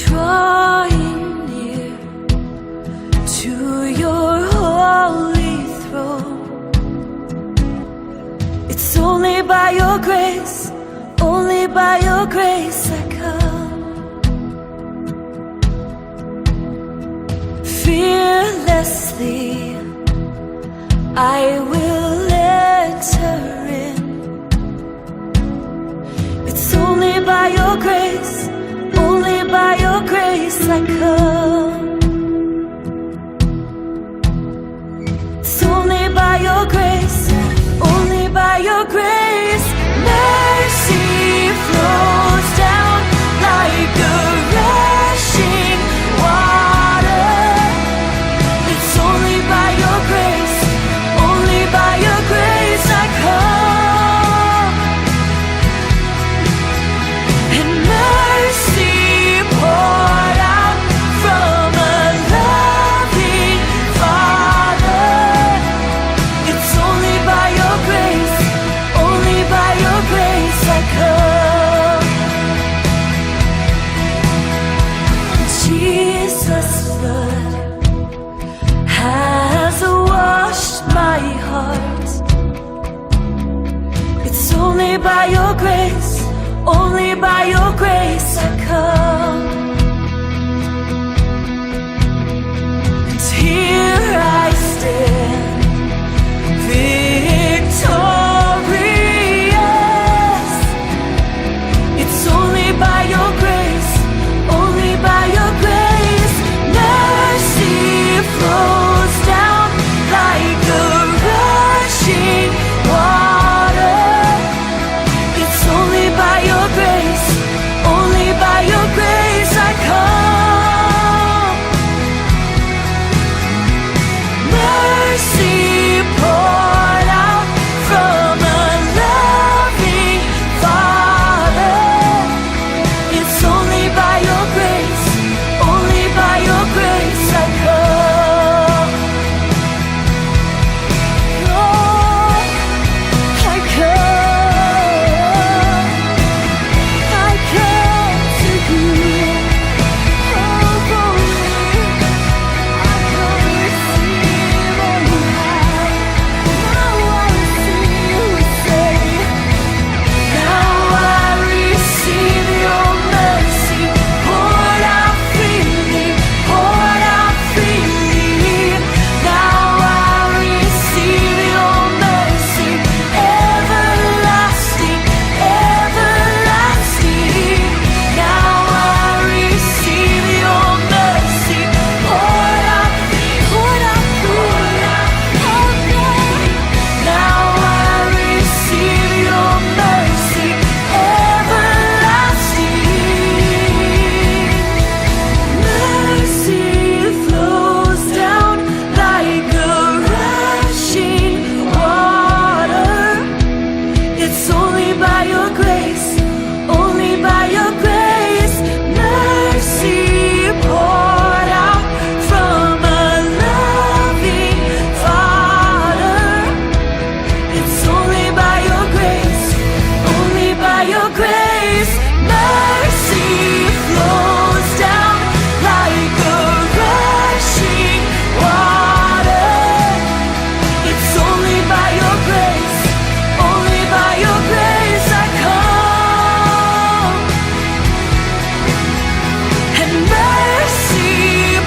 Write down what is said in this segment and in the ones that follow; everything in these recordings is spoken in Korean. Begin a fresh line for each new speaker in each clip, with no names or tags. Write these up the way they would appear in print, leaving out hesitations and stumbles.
drawing near to your holy throne. It's only by your grace, only by your grace I come. Fearlessly I will enter in. It's only by your grace, only by your grace I come. It's only by your grace, only by your grace. Mercy flows down like a rushing water. It's only by your grace, only by your grace I come. And mercy poured out from a loving Father. It's only by your grace, only by your grace I come. Jesus' blood has washed my heart. It's only by your grace, only by your grace I come. And here I stand, victorious. It's only by your grace, only by your grace. Mercy flows down like a rushing water. It's only by your grace, only by your grace I come. Mercy poured out from a loving Father. It's only by your grace, only by your grace I come. Oh, I come to you. Oh, holy, I come receive all you have. Now I see you say. Now I receive your mercy, poured out freely, poured out freely. Now I receive your mercy, everlasting, everlasting. Now I receive your mercy, poured out, poured out, poured out, poured out. Now I receive your mercy, everlasting. Mercy flows down like a rushing water. It's only by your grace, only by your grace. Mercy poured out from a loving Father. It's only by your grace, only by your grace. Mercy flows down like a rushing water. It's only by your grace, only by your grace I come. And mercy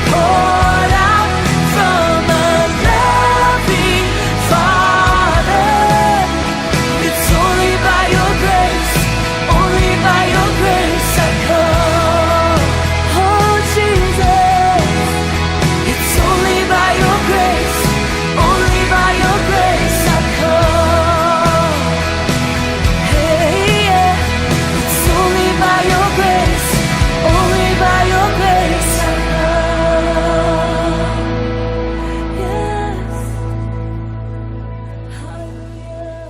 poured out from a loving Father. It's only by your grace, only by your grace I come. Oh Jesus, it's only by your grace, only by your grace I come. Hey, yeah. It's only by your grace, only by your grace I come. Yes. Hallelujah.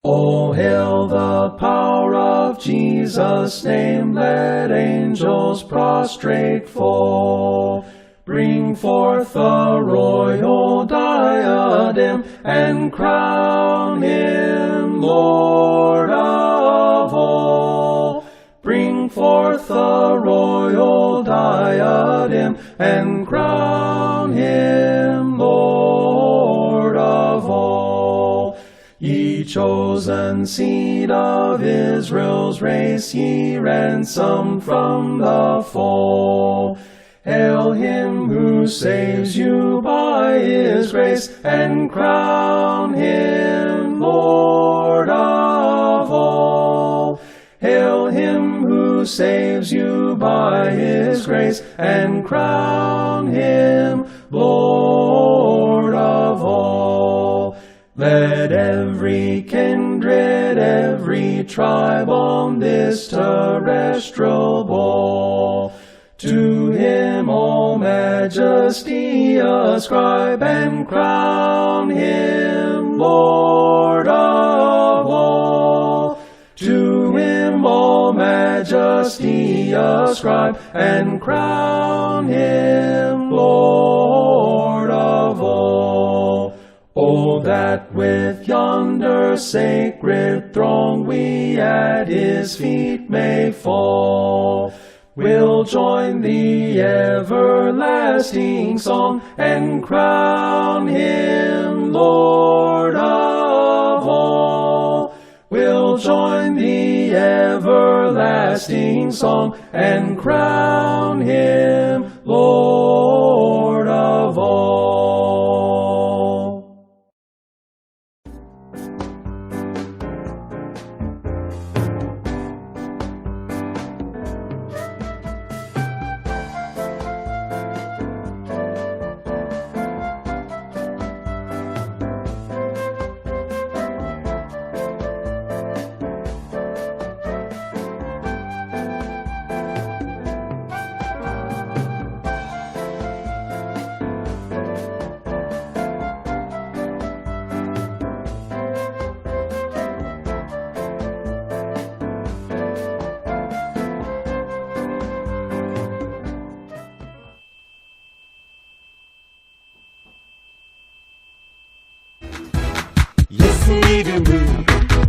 Oh, hail the power of Jesus' name, let angels prostrate fall. Bring forth the royal diadem and crown him Lord of all. Bring forth the royal diadem and crown him Lord of all. Ye chosen seed of Israel's race, ye ransomed from the fall. Hail him who saves you by his grace, and crown him Lord of all. Hail him who saves you by his grace, and crown him Lord of all. Let every kindred, every tribe on this terrestrial ball, to him all majesty ascribe, and crown him Lord of all. To him all majesty ascribe, and crown him Lord of all. Oh, that with yonder sacred throng we at his feet may fall. We'll join the everlasting song, and crown him Lord of all. We'll join the everlasting song, and crown him Lord of all.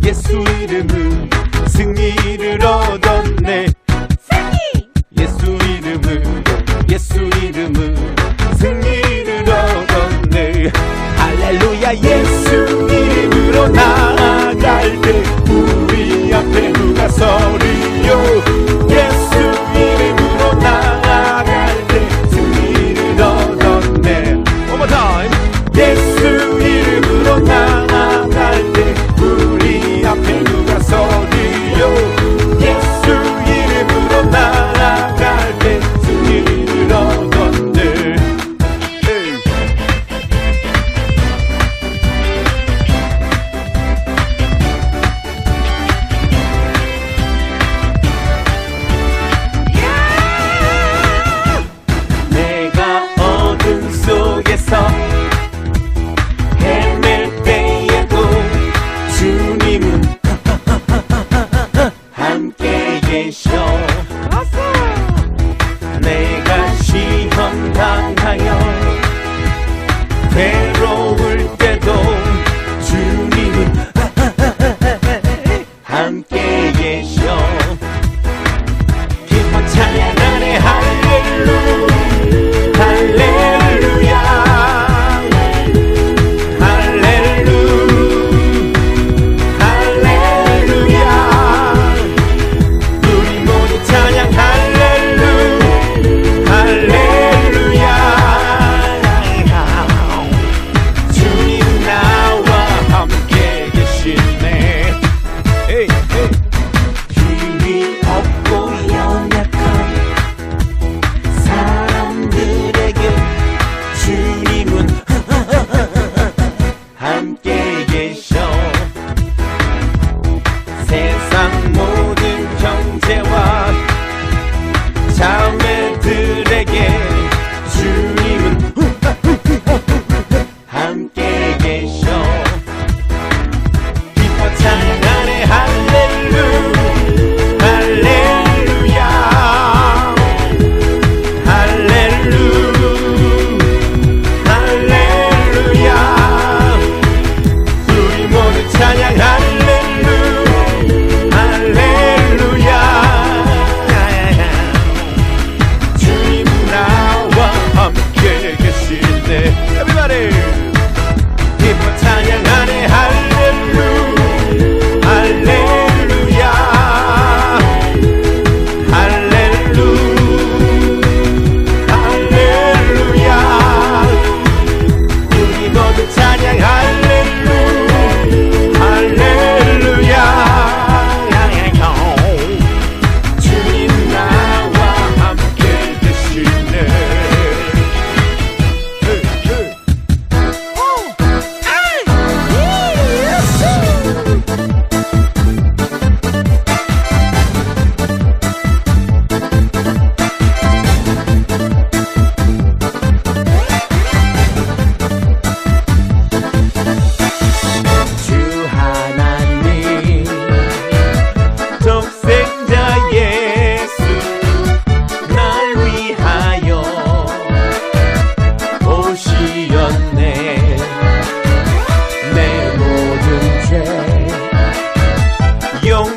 예수 이름은 승리를 얻었네. 예수 이름은 승리를 얻었네. 할렐루야. 예수 이름으로 나아갈 때 우리 앞에 누가 서리요. 예수 이름으로 나아갈 때 승리를 얻었네. One more time. 예수 이름으로 나아갈 때 우리 앞에 누가 서리요. 예수 이름으로 나아갈 때 승리를 얻었네.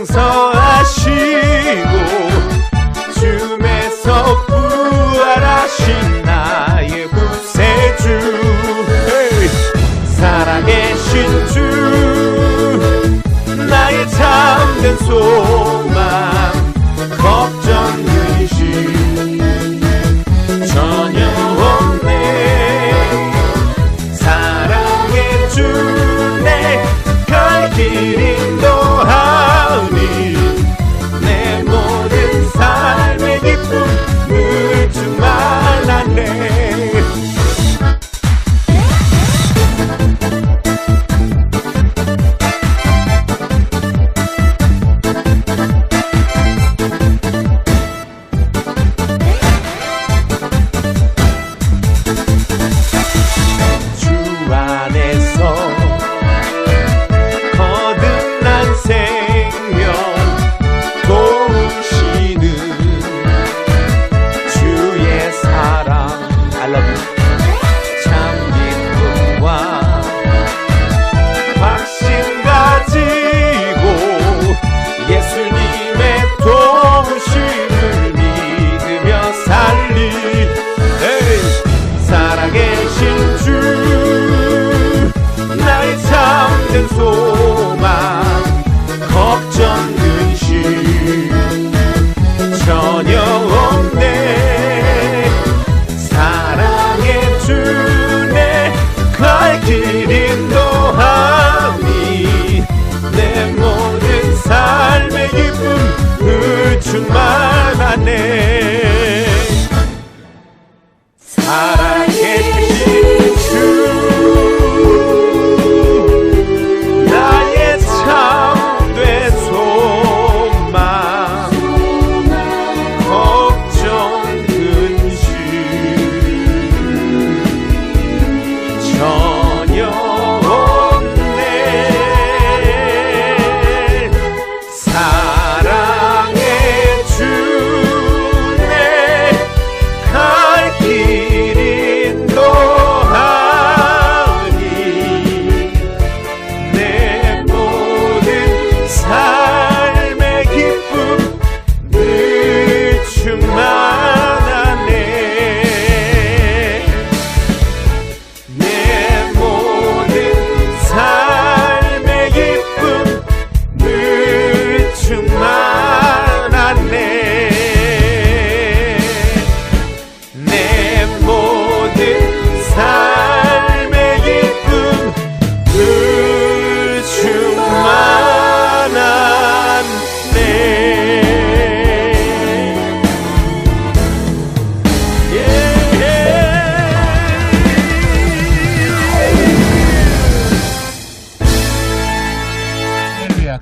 용서하시고 줌에서 부활하신 나의 구세주 살아계신 주 나의 참된 소망 걱정 근심 전혀 없네 사랑의 주 내 갈 길 인도하니 내 모든 삶의 기쁨을 충만하네 소망 걱정 근심 전혀 없네 사랑의 주내 갈 길 인도하니 내 모든 삶의 기쁨을 충만하네 살아계신 주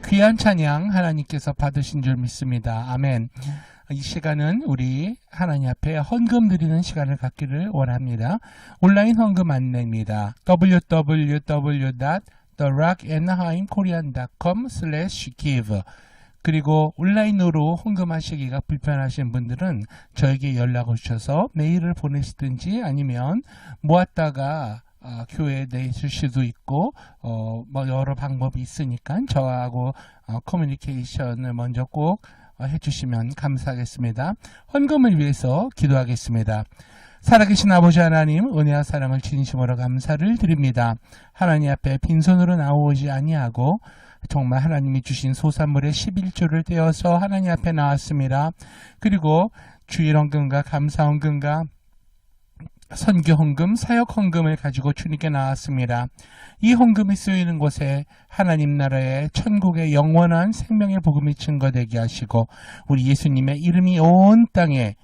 귀한 찬양 하나님께서 받으신 줄 믿습니다. 아멘. 이 시간은 우리 하나님 앞에 헌금 드리는 시간을 갖기를 원합니다. 온라인 헌금 안내입니다. www.therockanaheimkorean.com/give 그리고 온라인으로 헌금하시기가 불편하신 분들은 저에게 연락을 주셔서 메일을 보내시든지 아니면 모았다가 교회에 내실 수도 있고 뭐 여러 방법이 있으니까 저하고 커뮤니케이션을 먼저 꼭 해주시면 감사하겠습니다. 헌금을 위해서 기도하겠습니다. 살아계신 아버지 하나님, 은혜와 사랑을 진심으로 감사를 드립니다. 하나님 앞에 빈손으로 나오지 아니하고 정말 하나님이 주신 소산물의 11조를 떼어서 하나님 앞에 나왔습니다. 그리고 주일 헌금과 감사 헌금과 선교 헌금, 사역 헌금을 가지고 주님께 나왔습니다. 이 헌금이 쓰이는 곳에 하나님 나라의 천국의 영원한 생명의 복음이 증거되게 하시고 우리 예수님의 이름이 온 땅에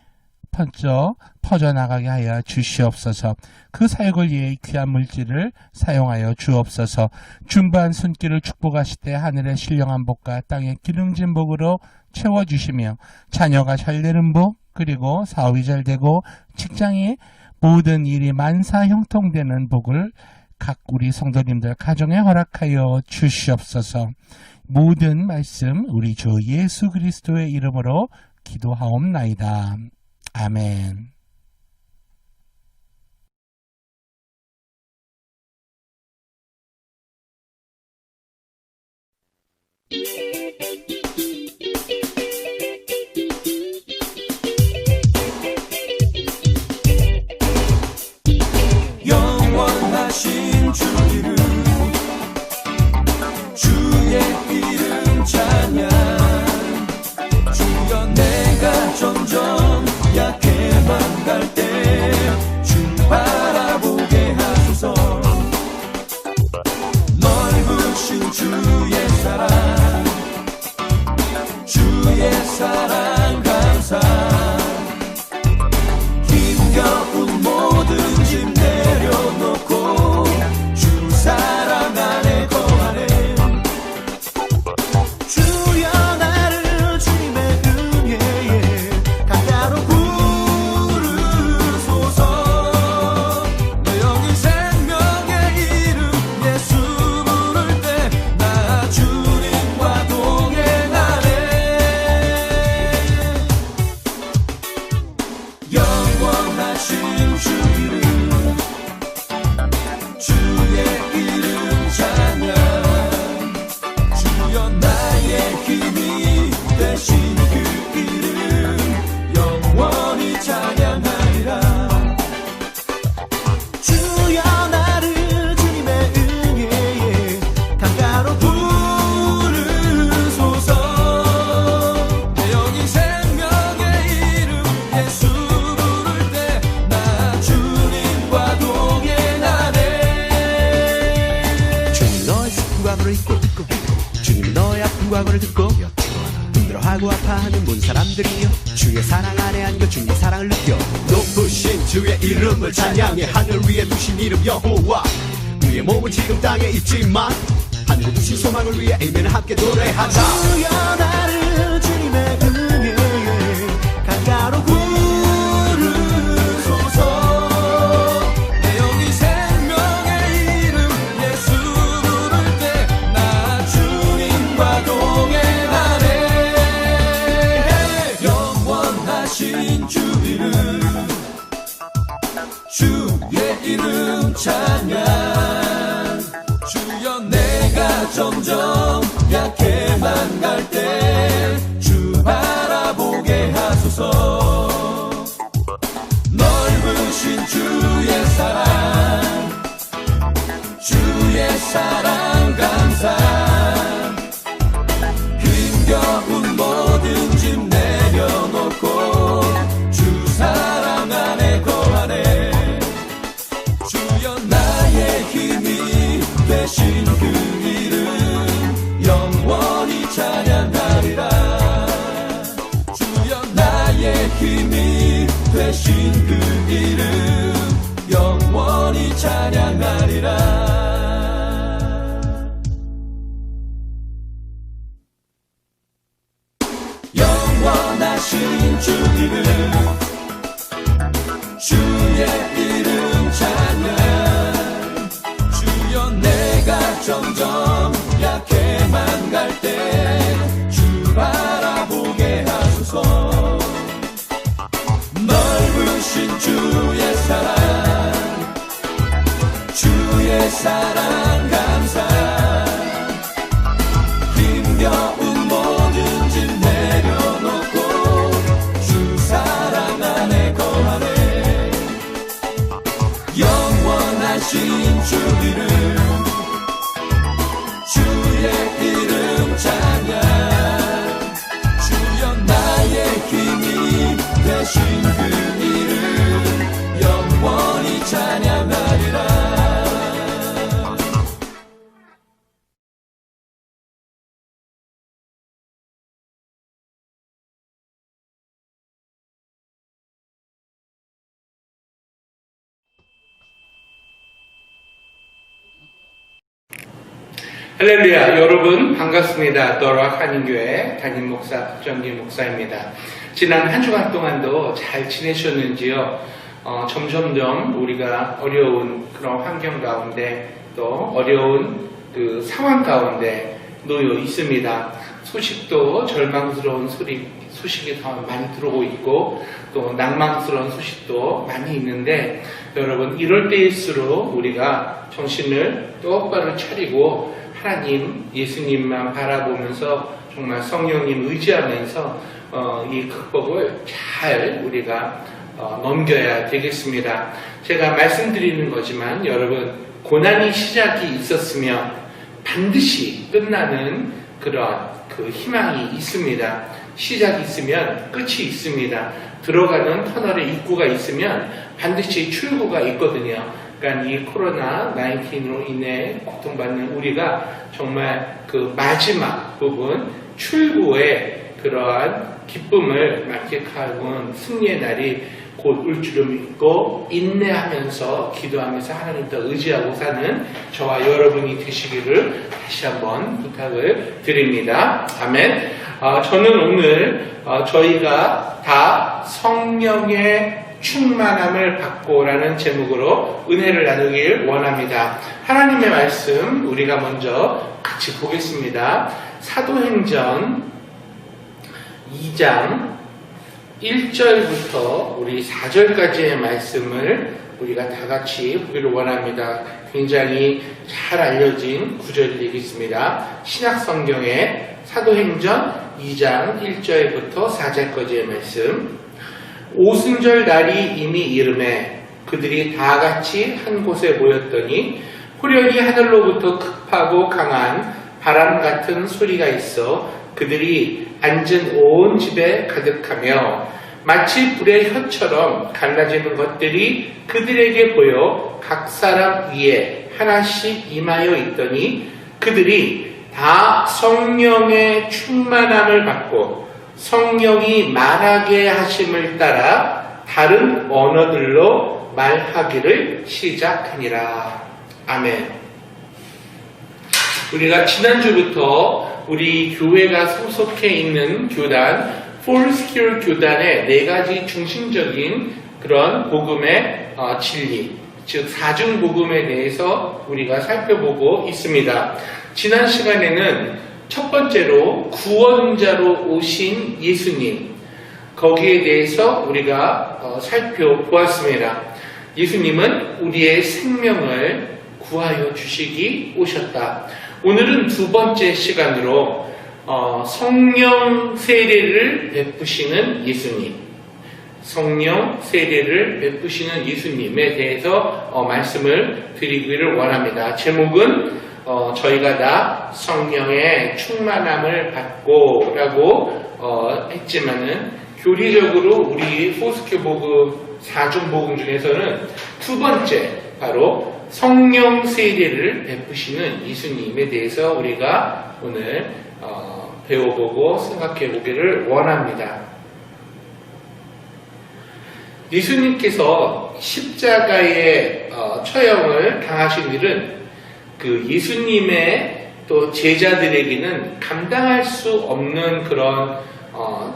퍼져나가게 하여 주시옵소서. 그 사역을 위해 귀한 물질을 사용하여 주옵소서. 준비한 손길을 축복하시되 하늘의 신령한 복과 땅의 기름진 복으로 채워주시며 자녀가 잘되는 복, 그리고 사업이 잘되고 직장이 모든 일이 만사 형통되는 복을 각 우리 성도님들 가정에 허락하여 주시옵소서. 모든 말씀 우리 주 예수 그리스도의 이름으로 기도하옵나이다. 아멘.
사랑 감사 힘겨운 모든 짐 내려놓고 주 사랑 안에 거하네 주여 나를 주님의 은혜에 강가로 부르소서 내 영이 생명의 이름 예수 부를 때 나 주님과 동행하네 영원하신 주 이름 주의 이름 찬양 주여 나의 힘이 되신 그 이름 영원히 찬양하리라 주여 나를 주님의 은혜에 강가로 부르소서 내 영이 생명의 이름 예수 부를 때 나 주님과 동행하네
주님 너의 슬픈 과거를 잊고 주님 너의 아픈 과거를 듣고 힘들어하고 아파하는 모든 사람들이여 주의 사랑 안에 안겨 주님의 사랑을 느껴 높으신 주의 이름을 찬양해 하늘 위에 두신 이름 여호와 우리의 몸은 지금 땅에 있지만 하늘에 두신 소망을 위해 아멘을 함께 노래하자
주여 나를 주님의 은혜에 강가로 부르소서 내 영이 생명의 이름 예수 부를 때 나 주님과 동행하네 영원하신 주 이름 주의 이름 찬양 주여 내가 점점 약해만 갈 때 주 바라보게 하소서 넓으신 주의 사랑 감사 힘겨운 모든 짐 내려놓고 주 사랑 안에 거하네 주여 나의 힘이 되신 그 이름 영원히 찬양하리라 주여 나의 힘이 되신 그 이름 영원히 찬양하리라 영원하신 주 이름 주의 이름 찬양 주여 내가 점점 약해만 갈 때 주 바라보게 하소서 넓으신 주의 사랑 감사 힘겨운 모든 짐 내려놓고 주 사랑 안에 거하네 영원하신 주 이름 주의 이름 찬양 주여 나의 힘이 되신 그 이름 영원히 찬양하리라
할렐루야, 여러분 반갑습니다. 더락 한인교회 담임 목사 박정길 목사입니다. 지난 한 주간 동안도 잘 지내셨는지요? 점점점 우리가 어려운 그런 환경 가운데 또 어려운 그 상황 가운데 놓여 있습니다. 소식도 절망스러운 소식이 더 많이 들어오고 있고 또 낭만스러운 소식도 많이 있는데 여러분 이럴 때일수록 우리가 정신을 똑바로 차리고 하나님, 예수님만 바라보면서 정말 성령님 의지하면서 이 극복을 잘 우리가 넘겨야 되겠습니다. 제가 말씀드리는 거지만 여러분 고난이 시작이 있었으면 반드시 끝나는 그런 그 희망이 있습니다. 시작이 있으면 끝이 있습니다. 들어가는 터널의 입구가 있으면 반드시 출구가 있거든요. 그러니까 이 코로나 19으로 인해 고통받는 우리가 정말 그 마지막 부분 출구에 그러한 기쁨을 만끽하는 승리의 날이 곧 올 줄을 믿고 인내하면서 기도하면서 하나님 더 의지하고 사는 저와 여러분이 되시기를 다시 한번 부탁을 드립니다. 아멘. 저는 오늘 저희가 다 성령의 충만함을 받고라는 제목으로 은혜를 나누길 원합니다. 하나님의 말씀 우리가 먼저 같이 보겠습니다. 사도행전 2장 1절부터 우리 4절까지의 말씀을 우리가 다 같이 보기를 원합니다. 굉장히 잘 알려진 구절이 되겠습니다. 신약성경의 사도행전 2장 1절부터 4절까지의 말씀. 오순절 날이 이미 이르매 그들이 다 같이 한 곳에 모였더니 후련히 하늘로부터 급하고 강한 바람 같은 소리가 있어 그들이 앉은 온 집에 가득하며 마치 불의 혀처럼 갈라지는 것들이 그들에게 보여 각 사람 위에 하나씩 임하여 있더니 그들이 다 성령의 충만함을 받고 성령이 말하게 하심을 따라 다른 언어들로 말하기를 시작하니라. 아멘. 우리가 지난주부터 우리 교회가 소속해 있는 교단, 폴스큐어 교단의 4가지 중심적인 그런 복음의 진리, 즉 사중복음에 대해서 우리가 살펴보고 있습니다. 지난 시간에는 첫 번째로 구원자로 오신 예수님, 거기에 대해서 우리가 살펴보았습니다. 예수님은 우리의 생명을 구하여 주시기 오셨다. 오늘은 두 번째 시간으로 성령 세례를 베푸시는 예수님, 성령 세례를 베푸시는 예수님에 대해서 말씀을 드리기를 원합니다. 제목은 저희가 다 성령의 충만함을 받고 라고 했지만은 교리적으로 우리 포스큐 복음 4중 복음 중에서는 두 번째 바로 성령 세례를 베푸시는 예수님에 대해서 우리가 오늘 배워보고 생각해 보기를 원합니다. 예수님께서 십자가의 처형을 당하신 일은 그 예수님의 또 제자들에게는 감당할 수 없는 그런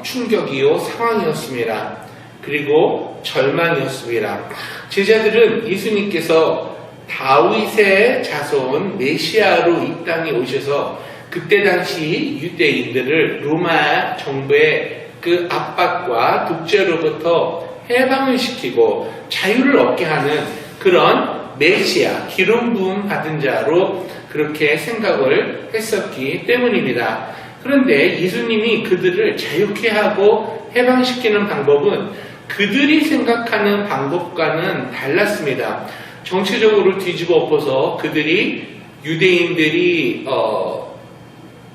충격이요 상황이었습니다. 그리고 절망이었습니다. 제자들은 예수님께서 다윗의 자손 메시아로 이 땅에 오셔서 그때 당시 유대인들을 로마 정부의 그 압박과 독재로부터 해방을 시키고 자유를 얻게 하는 그런 메시아, 기름 부음 받은 자로 그렇게 생각을 했었기 때문입니다. 그런데 예수님이 그들을 자유케 하고 해방시키는 방법은 그들이 생각하는 방법과는 달랐습니다. 정치적으로 뒤집어 엎어서 그들이 유대인들이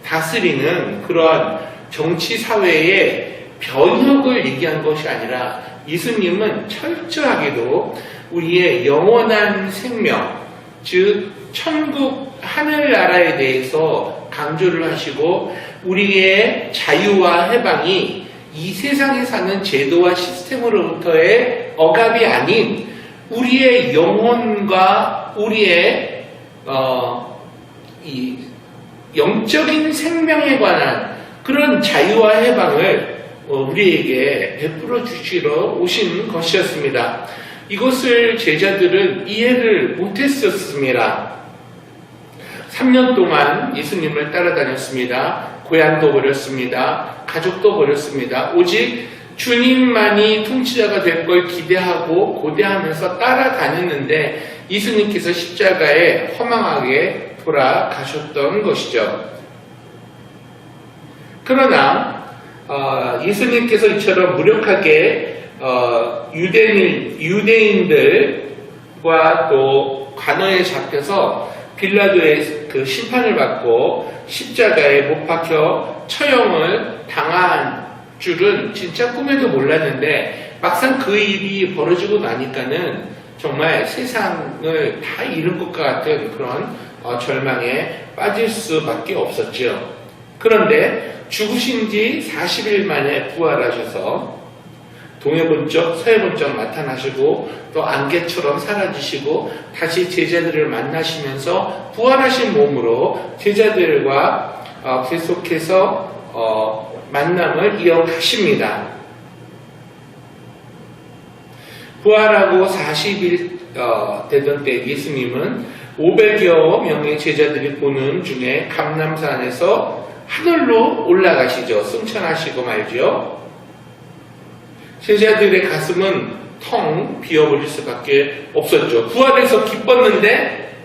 다스리는 그러한 정치 사회의 변혁을 얘기한 것이 아니라 예수님은 철저하게도 우리의 영원한 생명, 즉 천국 하늘나라에 대해서 강조를 하시고 우리의 자유와 해방이 이 세상에 사는 제도와 시스템으로부터의 억압이 아닌 우리의 영혼과 우리의 이 영적인 생명에 관한 그런 자유와 해방을 우리에게 베풀어 주시러 오신 것이었습니다. 이것을 제자들은 이해를 못했었습니다. 3년 동안 예수님을 따라다녔습니다. 고향도 버렸습니다. 가족도 버렸습니다. 오직 주님만이 통치자가 될 걸 기대하고 고대하면서 따라다녔는데 예수님께서 십자가에 허망하게 돌아가셨던 것이죠. 그러나 예수님께서 이처럼 무력하게 유대인들과 또 관원에 잡혀서 빌라도의 그 심판을 받고 십자가에 못 박혀 처형을 당한 줄은 진짜 꿈에도 몰랐는데 막상 그 일이 벌어지고 나니까는 정말 세상을 다 잃은 것 같은 그런 절망에 빠질 수밖에 없었죠. 그런데 죽으신 지 40일 만에 부활하셔서 동해번쩍 서해번쩍 나타나시고 또 안개처럼 사라지시고 다시 제자들을 만나시면서 부활하신 몸으로 제자들과 계속해서 만남을 이어가십니다. 부활하고 40일 되던 때 예수님은 500여 명의 제자들이 보는 중에 감람산에서 하늘로 올라가시죠. 승천하시고 말죠. 제자들의 가슴은 텅 비어버릴 수밖에 없었죠. 부활해서 기뻤는데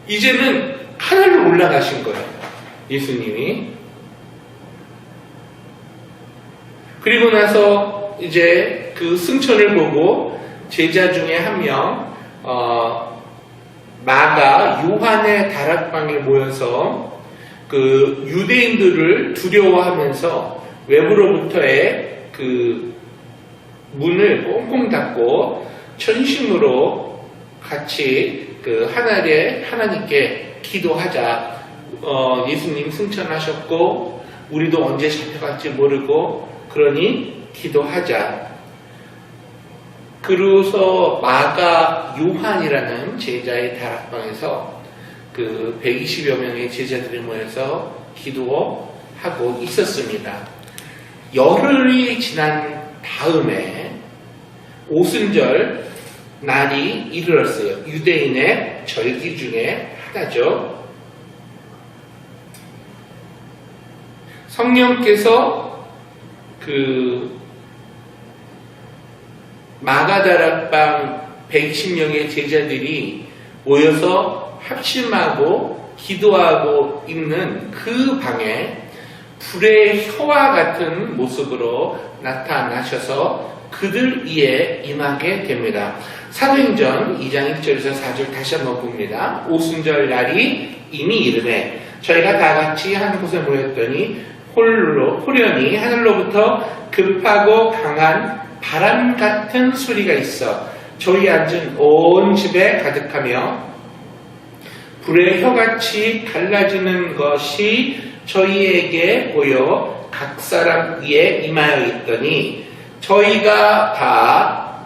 이제는 하늘로 올라가신 거예요. 예수님이. 그리고 나서 이제 그 승천을 보고 제자 중에 한 명, 마가 요한의 다락방에 모여서 그 유대인들을 두려워하면서 외부로부터의 그 문을 꽁꽁 닫고 천심으로 같이 그 하나님께 기도하자. 예수님 승천하셨고 우리도 언제 잡혀갈지 모르고 그러니 기도하자. 그러고서 마가 요한이라는 제자의 다락방에서 그 120여 명의 제자들이 모여서 기도하고 있었습니다. 열흘이 지난 다음에 오순절 날이 이르렀어요. 유대인의 절기 중에 하나죠. 성령께서 그 마가다락방 120명의 제자들이 모여서 합심하고 기도하고 있는 그 방에 불의 혀와 같은 모습으로 나타나셔서 그들 위에 임하게 됩니다. 사도행전 2장 1절에서 4절 다시 한번 봅니다. 오순절 날이 이미 이르매 저희가 다 같이 한 곳에 모였더니 호련히 하늘로부터 급하고 강한 바람 같은 소리가 있어 저희 앉은 온 집에 가득하며 불의 혀같이 갈라지는 것이 저희에게 보여 각 사람 위에 임하여 있더니 저희가 다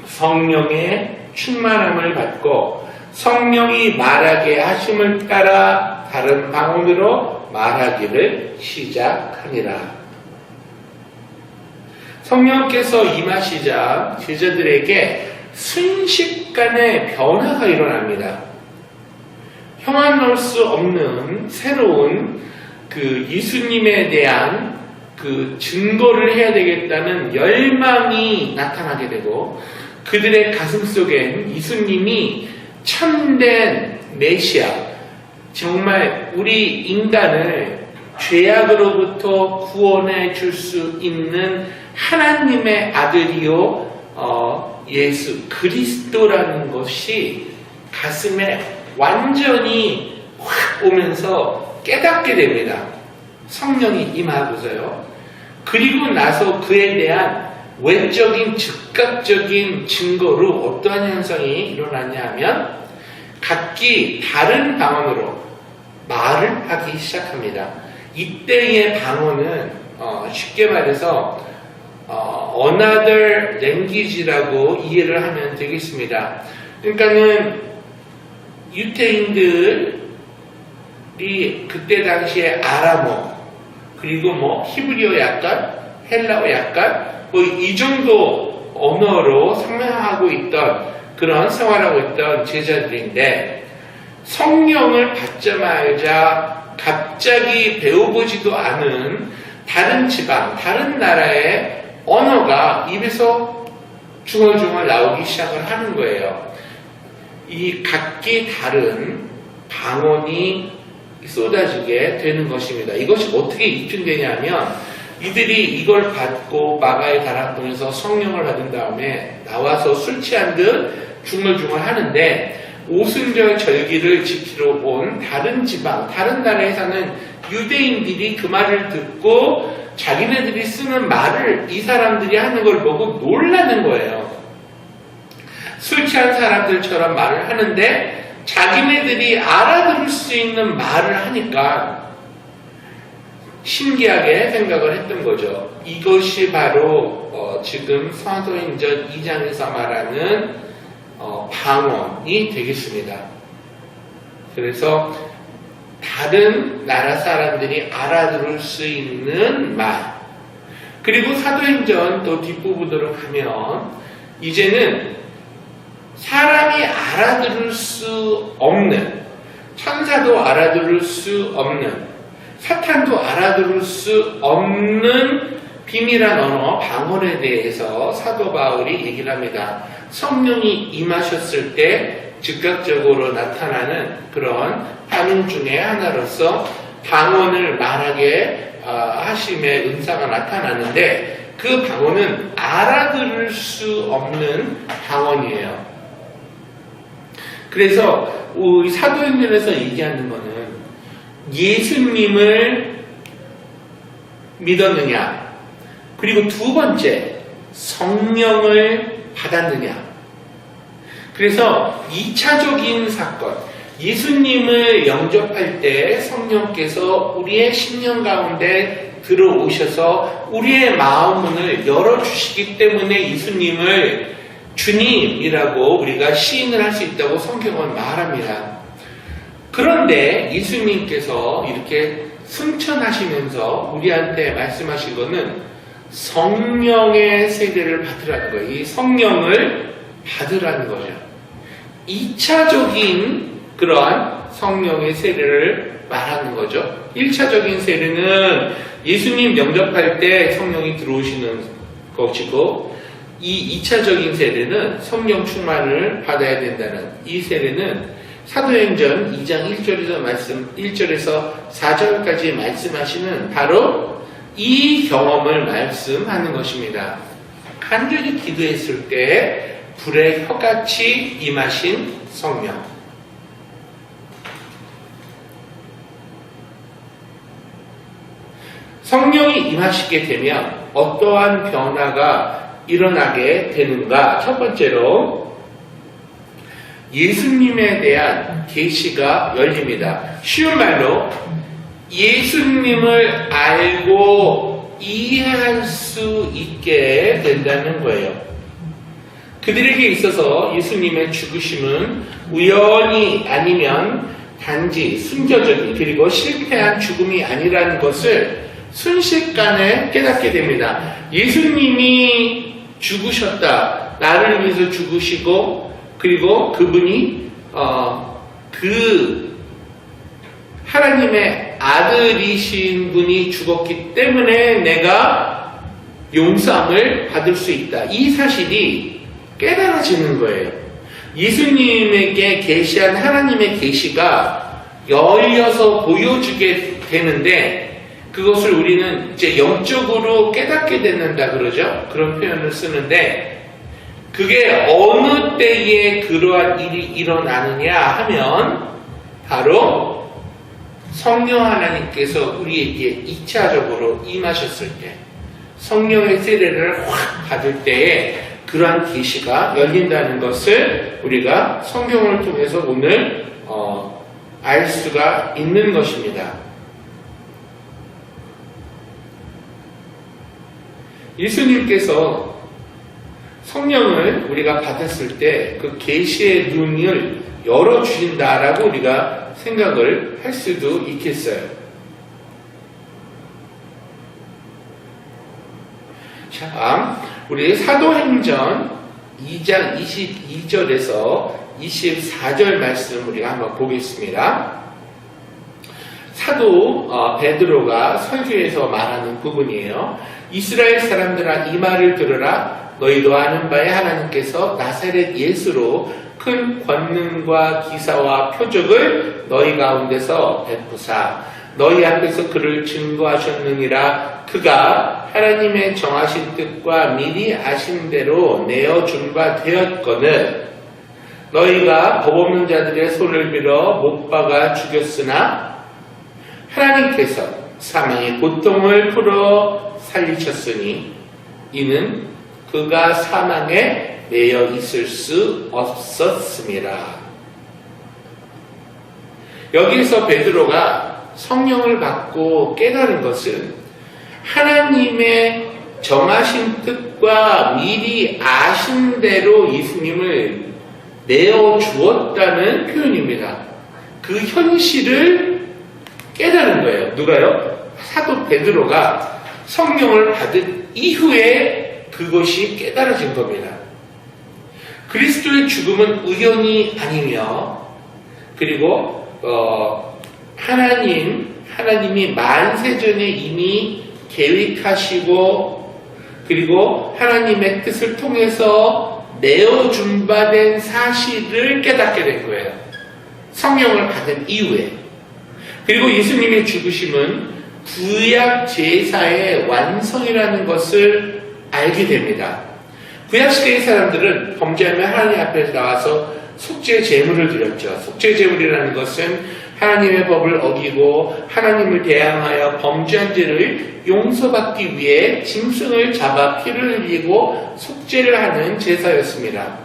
성령의 충만함을 받고 성령이 말하게 하심을 따라 다른 방언으로 말하기를 시작하니라. 성령께서 임하시자 제자들에게 순식간에 변화가 일어납니다. 혀만 넣을 수 없는 새로운 그 예수님에 대한 그 증거를 해야 되겠다는 열망이 나타나게 되고 그들의 가슴 속엔 예수님이 참된 메시아, 정말 우리 인간을 죄악으로부터 구원해 줄 수 있는 하나님의 아들이요 예수 그리스도라는 것이 가슴에 완전히 확 오면서 깨닫게 됩니다. 성령이 임하고서요. 그리고 나서 그에 대한 외적인 즉각적인 증거로 어떠한 현상이 일어났냐 하면 각기 다른 방언으로 말을 하기 시작합니다. 이때의 방언은 쉽게 말해서 another language라고 이해를 하면 되겠습니다. 그러니까는 유태인들이 그때 당시에 아람어 그리고 뭐 히브리어 약간 헬라어 약간 뭐 이 정도 언어로 상명하고 있던 그런 생활하고 있던 제자들인데 성령을 받자마자 갑자기 배워보지도 않은 다른 지방, 다른 나라의 언어가 입에서 중얼중얼 나오기 시작을 하는 거예요. 이 각기 다른 방언이 쏟아지게 되는 것입니다. 이것이 어떻게 입증되냐면 이들이 이걸 받고 마가의 다락방에서 성령을 받은 다음에 나와서 술 취한 듯 중얼중얼 하는데 오순절 절기를 지키러 온 다른 지방, 다른 나라에 사는 유대인들이 그 말을 듣고 자기네들이 쓰는 말을 이 사람들이 하는 걸 보고 놀라는 거예요. 술 취한 사람들처럼 말을 하는데 자기네들이 알아들을 수 있는 말을 하니까 신기하게 생각을 했던 거죠. 이것이 바로 지금 사도행전 2장에서 말하는 방언이 되겠습니다. 그래서 다른 나라 사람들이 알아들을 수 있는 말, 그리고 사도행전 또 뒷부분으로 가면 이제는 사람이 알아들을 수 없는, 천사도 알아들을 수 없는, 사탄도 알아들을 수 없는 비밀한 언어, 방언에 대해서 사도 바울이 얘기를 합니다. 성령이 임하셨을 때 즉각적으로 나타나는 그런 반응 중에 하나로서 방언을 말하게 하심의 은사가 나타나는데, 그 방언은 알아들을 수 없는 방언이에요. 그래서 사도행전에서 얘기하는 거는 예수님을 믿었느냐, 그리고 두 번째 성령을 받았느냐. 그래서 2차적인 사건, 예수님을 영접할 때 성령께서 우리의 심령 가운데 들어오셔서 우리의 마음문을 열어주시기 때문에 예수님을 주님이라고 우리가 시인을 할 수 있다고 성경은 말합니다. 그런데 예수님께서 이렇게 승천하시면서 우리한테 말씀하신 것은 성령의 세례를 받으라는 거예요. 이 성령을 받으라는 거죠. 2차적인 그러한 성령의 세례를 말하는 거죠. 1차적인 세례는 예수님 영접할 때 성령이 들어오시는 것이고, 이 2차적인 세례는 성령 충만을 받아야 된다는 이 세례는 사도행전 2장 1절에서 4절까지 말씀하시는 바로 이 경험을 말씀하는 것입니다. 간절히 기도했을 때 불의 혀같이 임하신 성령. 성령이 임하시게 되면 어떠한 변화가 일어나게 되는가? 첫 번째로 예수님에 대한 계시가 열립니다. 쉬운 말로 예수님을 알고 이해할 수 있게 된다는 거예요. 그들에게 있어서 예수님의 죽으심은 우연이 아니면 단지 숨겨진 그리고 실패한 죽음이 아니라는 것을 순식간에 깨닫게 됩니다. 예수님이 죽으셨다. 나를 위해서 죽으시고, 그리고 그분이 그 하나님의 아들이신 분이 죽었기 때문에 내가 용서함을 받을 수 있다. 이 사실이 깨달아지는 거예요. 예수님에게 계시한 하나님의 계시가 열려서 보여주게 되는데, 그것을 우리는 이제 영적으로 깨닫게 된다 그러죠. 그런 표현을 쓰는데, 그게 어느 때에 그러한 일이 일어나느냐 하면 바로 성령 하나님께서 우리에게 2차적으로 임하셨을 때, 성령의 세례를 확 받을 때에 그러한 계시가 열린다는 것을 우리가 성경을 통해서 오늘 알 수가 있는 것입니다. 예수님께서 성령을 우리가 받았을 때 그 계시의 눈을 열어주신다라고 우리가 생각을 할 수도 있겠어요. 자, 우리 사도행전 2장 22절에서 24절 말씀 우리가 한번 보겠습니다. 사도 베드로가 설교에서 말하는 부분이에요. 이스라엘 사람들아, 이 말을 들으라. 너희도 아는 바에 하나님께서 나사렛 예수로 큰 권능과 기사와 표적을 너희 가운데서 베푸사 너희 앞에서 그를 증거하셨느니라. 그가 하나님의 정하신 뜻과 미리 아신 대로 내어준 바 되었거늘 너희가 법 없는 자들의 손을 빌어 못 박아 죽였으나 하나님께서 사망의 고통을 풀어 살리셨으니 이는 그가 사망에 매여 있을 수 없었습니다. 여기에서 베드로가
성령을 받고 깨달은 것은 하나님의 정하신 뜻과 미리 아신 대로 예수님을 내어 주었다는 표현입니다. 그 현실을 깨달은 거예요. 누가요? 사도 베드로가 성령을 받은 이후에 그것이 깨달아진 겁니다. 그리스도의 죽음은 우연이 아니며, 그리고 하나님이 만세전에 이미 계획하시고, 그리고 하나님의 뜻을 통해서 내어준 바 된 사실을 깨닫게 된 거예요. 성령을 받은 이후에. 그리고 예수님의 죽으심은 구약 제사의 완성이라는 것을 알게 됩니다. 구약 시대의 사람들은 범죄하면 하나님 앞에 나와서 속죄 제물을 드렸죠. 속죄 제물이라는 것은 하나님의 법을 어기고 하나님을 대항하여 범죄한 죄를 용서받기 위해 짐승을 잡아 피를 흘리고 속죄를 하는 제사였습니다.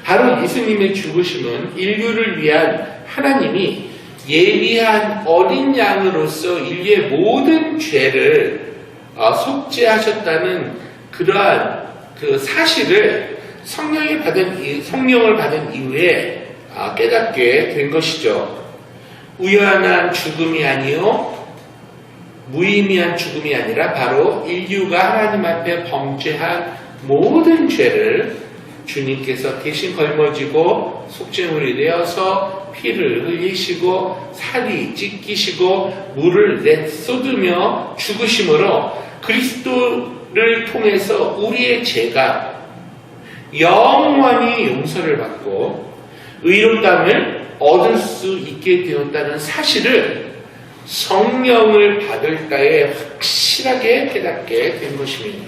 바로 예수님의 죽으심은 인류를 위한 하나님이 예비한 어린 양으로서 인류의 모든 죄를 속죄하셨다는 그러한 그 사실을 성령을 받은 이후에 깨닫게 된 것이죠. 우연한 죽음이 아니요 무의미한 죽음이 아니라 바로 인류가 하나님 앞에 범죄한 모든 죄를 주님께서 대신 걸머지고 속죄물이 되어서 피를 흘리시고 살이 찢기시고 물을 내쏟으며 죽으심으로 그리스도를 통해서 우리의 죄가 영원히 용서를 받고 의롭다함을 얻을 수 있게 되었다는 사실을 성령을 받을 때에 확실하게 깨닫게 된 것입니다.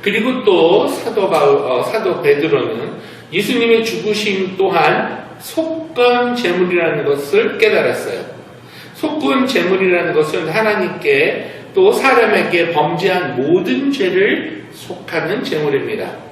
그리고 또 사도 베드로는 예수님의 죽으심 또한 속건 제물이라는 것을 깨달았어요. 속건 제물이라는 것은 하나님께 또 사람에게 범죄한 모든 죄를 속하는 제물입니다.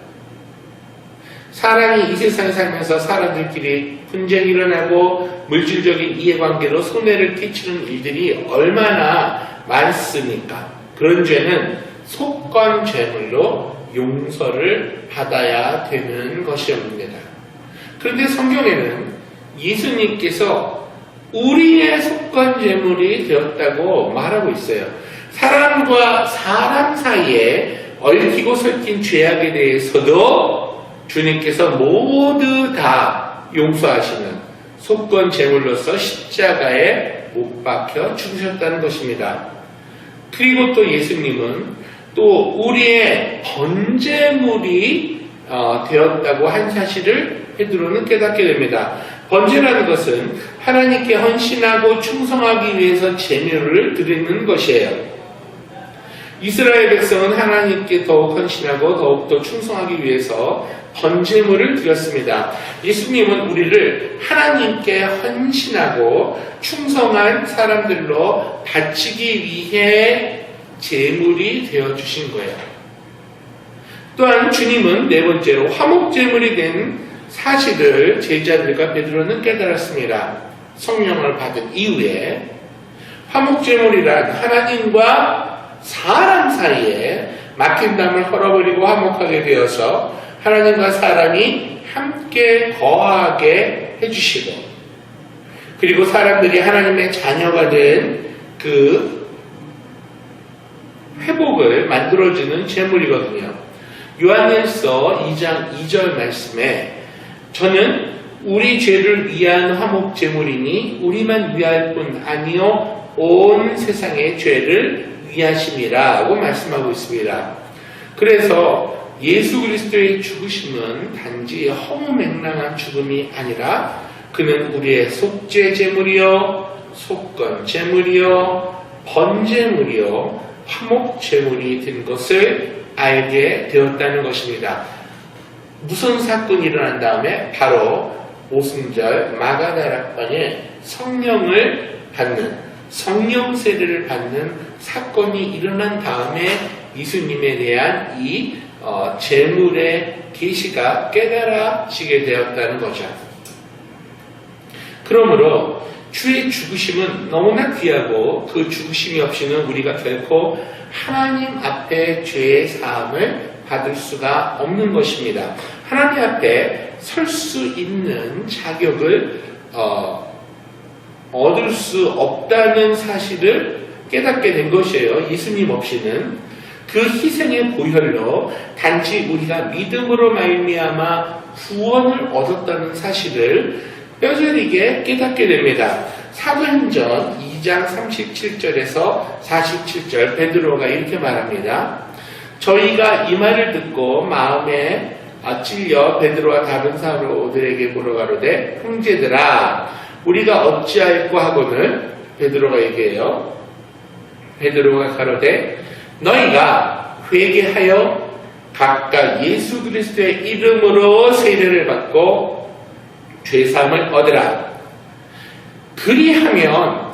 사람이 이 세상에 살면서 사람들끼리 분쟁이 일어나고 물질적인 이해관계로 손해를 끼치는 일들이 얼마나 많습니까? 그런 죄는 속건 제물로 용서를 받아야 되는 것이옵니다. 그런데 성경에는 예수님께서 우리의 속건 제물이 되었다고 말하고 있어요. 사람과 사람 사이에 얽히고 설킨 죄악에 대해서도 주님께서 모두 다 용서하시는 속건 제물로서 십자가에 못 박혀 죽으셨다는 것입니다. 그리고 또 예수님은 또 우리의 번제물이 되었다고 한 사실을 베드로는 깨닫게 됩니다. 번제라는 것은 하나님께 헌신하고 충성하기 위해서 제물을 드리는 것이에요. 이스라엘 백성은 하나님께 더욱 헌신하고 더욱더 충성하기 위해서 번제물을 드렸습니다. 예수님은 우리를 하나님께 헌신하고 충성한 사람들로 바치기 위해 제물이 되어주신 거예요. 또한 주님은 네 번째로 화목제물이 된 사실을 제자들과 베드로는 깨달았습니다. 성령을 받은 이후에 화목제물이란 하나님과 사람 사이에 막힌 담을 헐어버리고 화목하게 되어서 하나님과 사람이 함께 거하게 해주시고, 그리고 사람들이 하나님의 자녀가 된 그 회복을 만들어주는 제물이거든요. 요한일서 2장 2절 말씀에 저는 우리 죄를 위한 화목 제물이니 우리만 위할 뿐 아니요 온 세상의 죄를 위하심이라 하고 말씀하고 있습니다. 그래서 예수 그리스도의 죽으심은 단지 허무맹랑한 죽음이 아니라 그는 우리의 속죄 제물이요 속건 제물이요 번제물이요 화목 제물이 된 것을 알게 되었다는 것입니다. 무슨 사건이 일어난 다음에 바로 오순절 마가다락방에 성령을 받는 성령 세례를 받는 사건이 일어난 다음에 예수님에 대한 이 제물의 계시가 깨달아지게 되었다는 거죠. 그러므로 주의 죽으심은 너무나 귀하고 그 죽으심이 없이는 우리가 결코 하나님 앞에 죄의 사함을 받을 수가 없는 것입니다. 하나님 앞에 설 수 있는 자격을 얻을 수 없다는 사실을 깨닫게 된 것이에요. 예수님 없이는. 그 희생의 보혈로 단지 우리가 믿음으로 말미암아 구원을 얻었다는 사실을 뼈저리게 깨닫게 됩니다. 사도행전 2장 37절에서 47절 베드로가 이렇게 말합니다. 저희가 이 말을 듣고 마음에 찔려 베드로와 다른 사도들에게 물어가로되 형제들아 우리가 어찌할꼬 하거늘 베드로가 얘기해요. 베드로가 가로되 너희가 회개하여 각각 예수 그리스도의 이름으로 세례를 받고 죄사함을 얻으라. 그리하면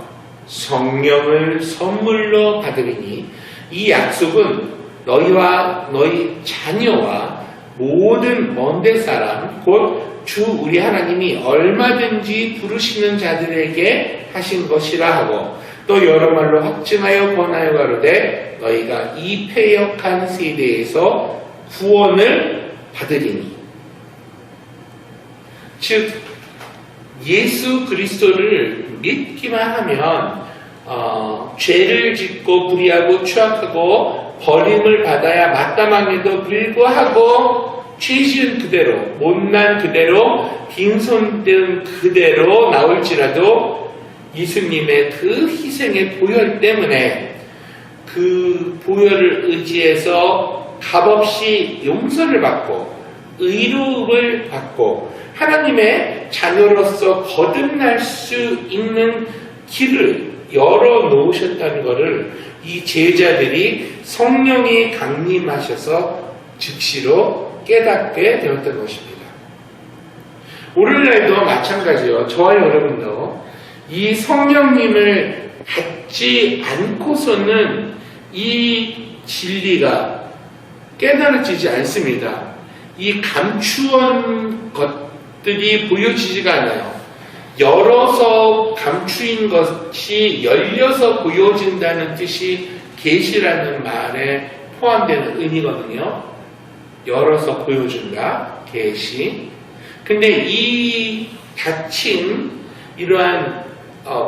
성령을 선물로 받으리니 이 약속은 너희와 너희 자녀와 모든 먼데 사람 곧 주 우리 하나님이 얼마든지 부르시는 자들에게 하신 것이라 하고 또 여러 말로 확증하여 권하여 가로되 너희가 이 패역한 세대에서 구원을 받으리니. 즉 예수 그리스도를 믿기만 하면 죄를 짓고 불의하고 추악하고 버림을 받아야 마땅함에도 불구하고 죄 지은 그대로 못난 그대로 빈손된 그대로 나올지라도 예수님의 그 희생의 보혈 때문에 그 보혈을 의지해서 값없이 용서를 받고 의로움을 받고 하나님의 자녀로서 거듭날 수 있는 길을 열어놓으셨다는 것을 이 제자들이 성령이 강림하셔서 즉시로 깨닫게 되었던 것입니다. 오늘날도 마찬가지요. 저와 여러분도 이 성령님을 받지 않고서는 이 진리가 깨달아지지 않습니다. 이 감추온 것들이 보여지지가 않아요. 열어서 감추인 것이 열려서 보여진다는 뜻이 계시라는 말에 포함되는 의미거든요. 열어서 보여준다, 계시. 근데 이 닫힌 이러한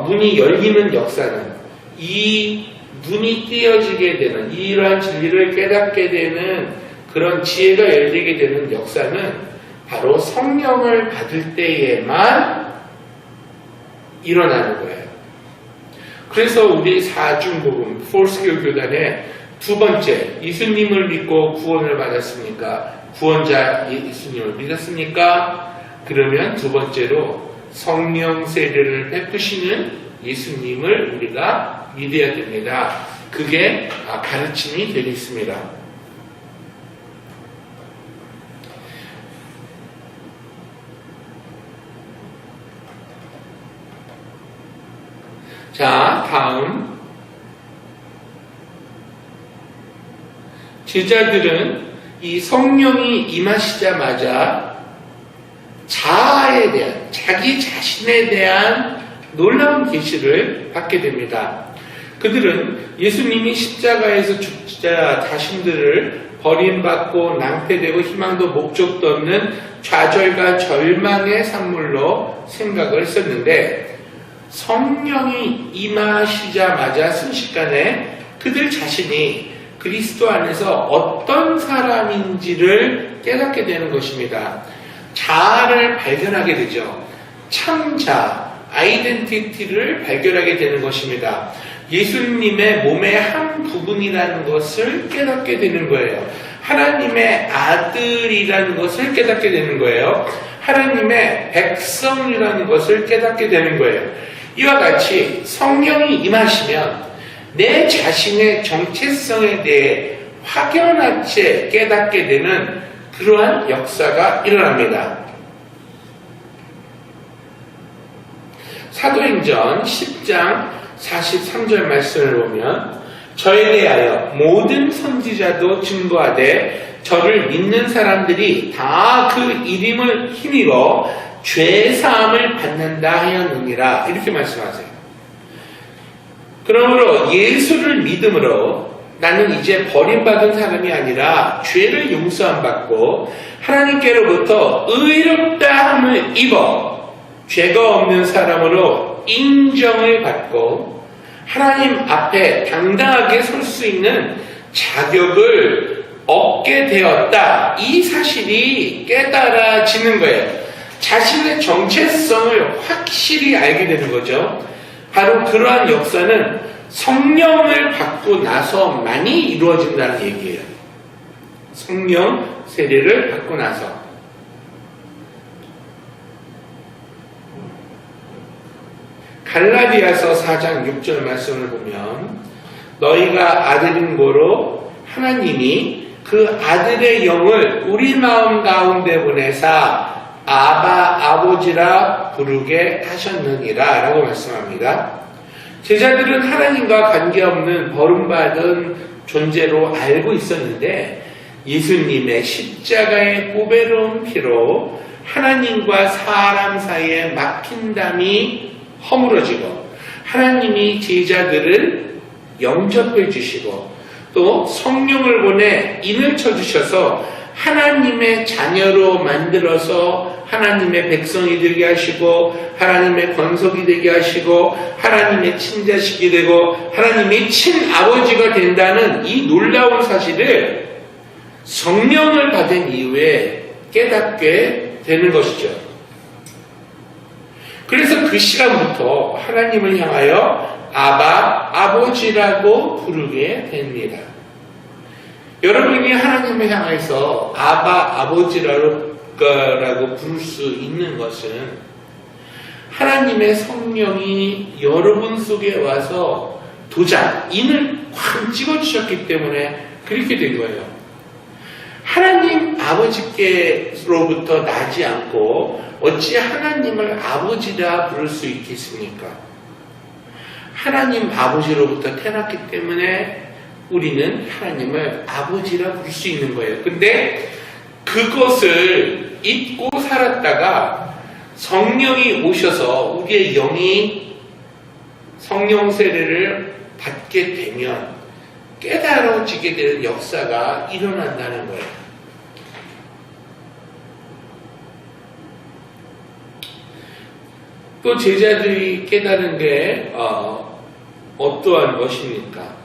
문이 열리는 역사는 이 눈이 띄어지게 되는 이러한 진리를 깨닫게 되는 그런 지혜가 열리게 되는 역사는 바로 성령을 받을 때에만 일어나는 거예요. 그래서 우리 사중복음 폴스교 교단의 두 번째, 예수님을 믿고 구원을 받았습니까? 구원자 예수님을 믿었습니까? 그러면 두 번째로 성령 세례를 베푸시는 예수님을 우리가 믿어야 됩니다. 그게 가르침이 되겠습니다. 자, 다음. 제자들은 이 성령이 임하시자마자 자아에 대한, 자기 자신에 대한 놀라운 계시를 받게 됩니다. 그들은 예수님이 십자가에서 죽자 자신들을 버림받고 낭패되고 희망도 목적도 없는 좌절과 절망의 산물로 생각을 했었는데 성령이 임하시자마자 순식간에 그들 자신이 그리스도 안에서 어떤 사람인지를 깨닫게 되는 것입니다. 자아를 발견하게 되죠. 참자, 아이덴티티를 발견하게 되는 것입니다. 예수님의 몸의 한 부분이라는 것을 깨닫게 되는 거예요. 하나님의 아들이라는 것을 깨닫게 되는 거예요. 하나님의 백성이라는 것을 깨닫게 되는 거예요. 이와 같이 성령이 임하시면 내 자신의 정체성에 대해 확연하게 깨닫게 되는 그러한 역사가 일어납니다. 사도행전 10장 43절 말씀을 보면 저에 대하여 모든 선지자도 증거하되 저를 믿는 사람들이 다 그 이름을 힘입어 죄사함을 받는다 하였느니라. 이렇게 말씀하세요. 그러므로 예수를 믿음으로 나는 이제 버림받은 사람이 아니라 죄를 용서함 받고 하나님께로부터 의롭다함을 입어 죄가 없는 사람으로 인정을 받고 하나님 앞에 당당하게 설 수 있는 자격을 얻게 되었다. 이 사실이 깨달아지는 거예요. 자신의 정체성을 확실히 알게 되는 거죠. 바로 그러한 역사는 성령을 받고 나서만이 이루어진다는 얘기예요. 성령 세례를 받고 나서. 갈라디아서 4장 6절 말씀을 보면 너희가 아들인 고로 하나님이 그 아들의 영을 우리 마음 가운데 보내사 아바 아버지라 부르게 하셨느니라 라고 말씀합니다. 제자들은 하나님과 관계없는 버림받은 존재로 알고 있었는데 예수님의 십자가의 보배로운 피로 하나님과 사람 사이에 막힌 담이 허물어지고 하나님이 제자들을 영접해 주시고 또 성령을 보내 인을 쳐주셔서 하나님의 자녀로 만들어서 하나님의 백성이 되게 하시고 하나님의 권속이 되게 하시고 하나님의 친자식이 되고 하나님의 친아버지가 된다는 이 놀라운 사실을 성령을 받은 이후에 깨닫게 되는 것이죠. 그래서 그 시간부터 하나님을 향하여 아바, 아버지라고 부르게 됩니다. 여러분이 하나님을 향해서 아바, 아버지라고 부를 수 있는 것은 하나님의 성령이 여러분 속에 와서 도장, 인을 확 찍어주셨기 때문에 그렇게 된 거예요. 하나님 아버지께로부터 나지 않고 어찌 하나님을 아버지라 부를 수 있겠습니까? 하나님 아버지로부터 태어났기 때문에 우리는 하나님을 아버지라 부를 수 있는 거예요. 근데 그것을 잊고 살았다가 성령이 오셔서 우리의 영이 성령 세례를 받게 되면 깨달아지게 되는 역사가 일어난다는 거예요. 또 제자들이 깨달은 게 어떠한 것입니까?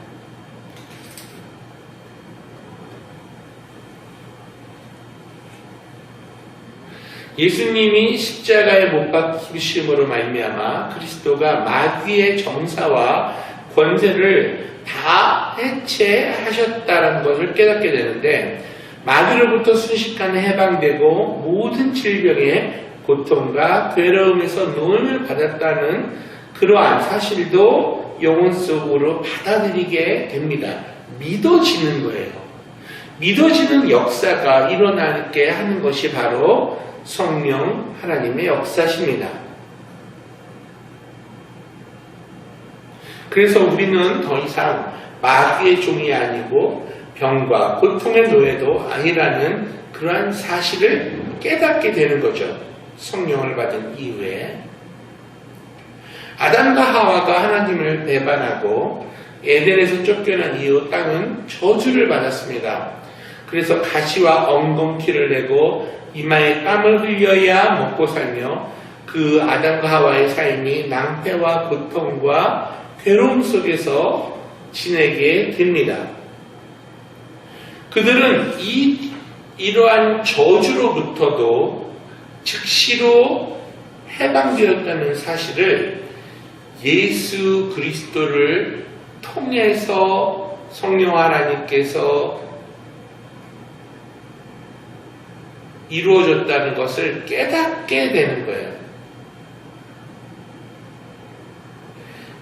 예수님이 십자가에 못 박히심으로 말미암아 그리스도가 마귀의 정사와 권세를 다 해체하셨다는 것을 깨닫게 되는데 마귀로부터 순식간에 해방되고 모든 질병의 고통과 괴로움에서 노임을 받았다는 그러한 사실도 영혼 속으로 받아들이게 됩니다. 믿어지는 거예요. 믿어지는 역사가 일어나게 하는 것이 바로 성령 하나님의 역사십니다. 그래서 우리는 더 이상 마귀의 종이 아니고 병과 고통의 노예도 아니라는 그러한 사실을 깨닫게 되는 거죠. 성령을 받은 이후에 아담과 하와가 하나님을 배반하고 에덴에서 쫓겨난 이후 땅은 저주를 받았습니다. 그래서 가시와 엉겅퀴를 내고 이마에 땀을 흘려야 먹고 살며 그 아담과 하와의 삶이 낭패와 고통과 괴로움 속에서 지내게 됩니다. 그들은 이러한 저주로부터도 즉시로 해방되었다는 사실을 예수 그리스도를 통해서 성령 하나님께서 이루어졌다는 것을 깨닫게 되는 거예요.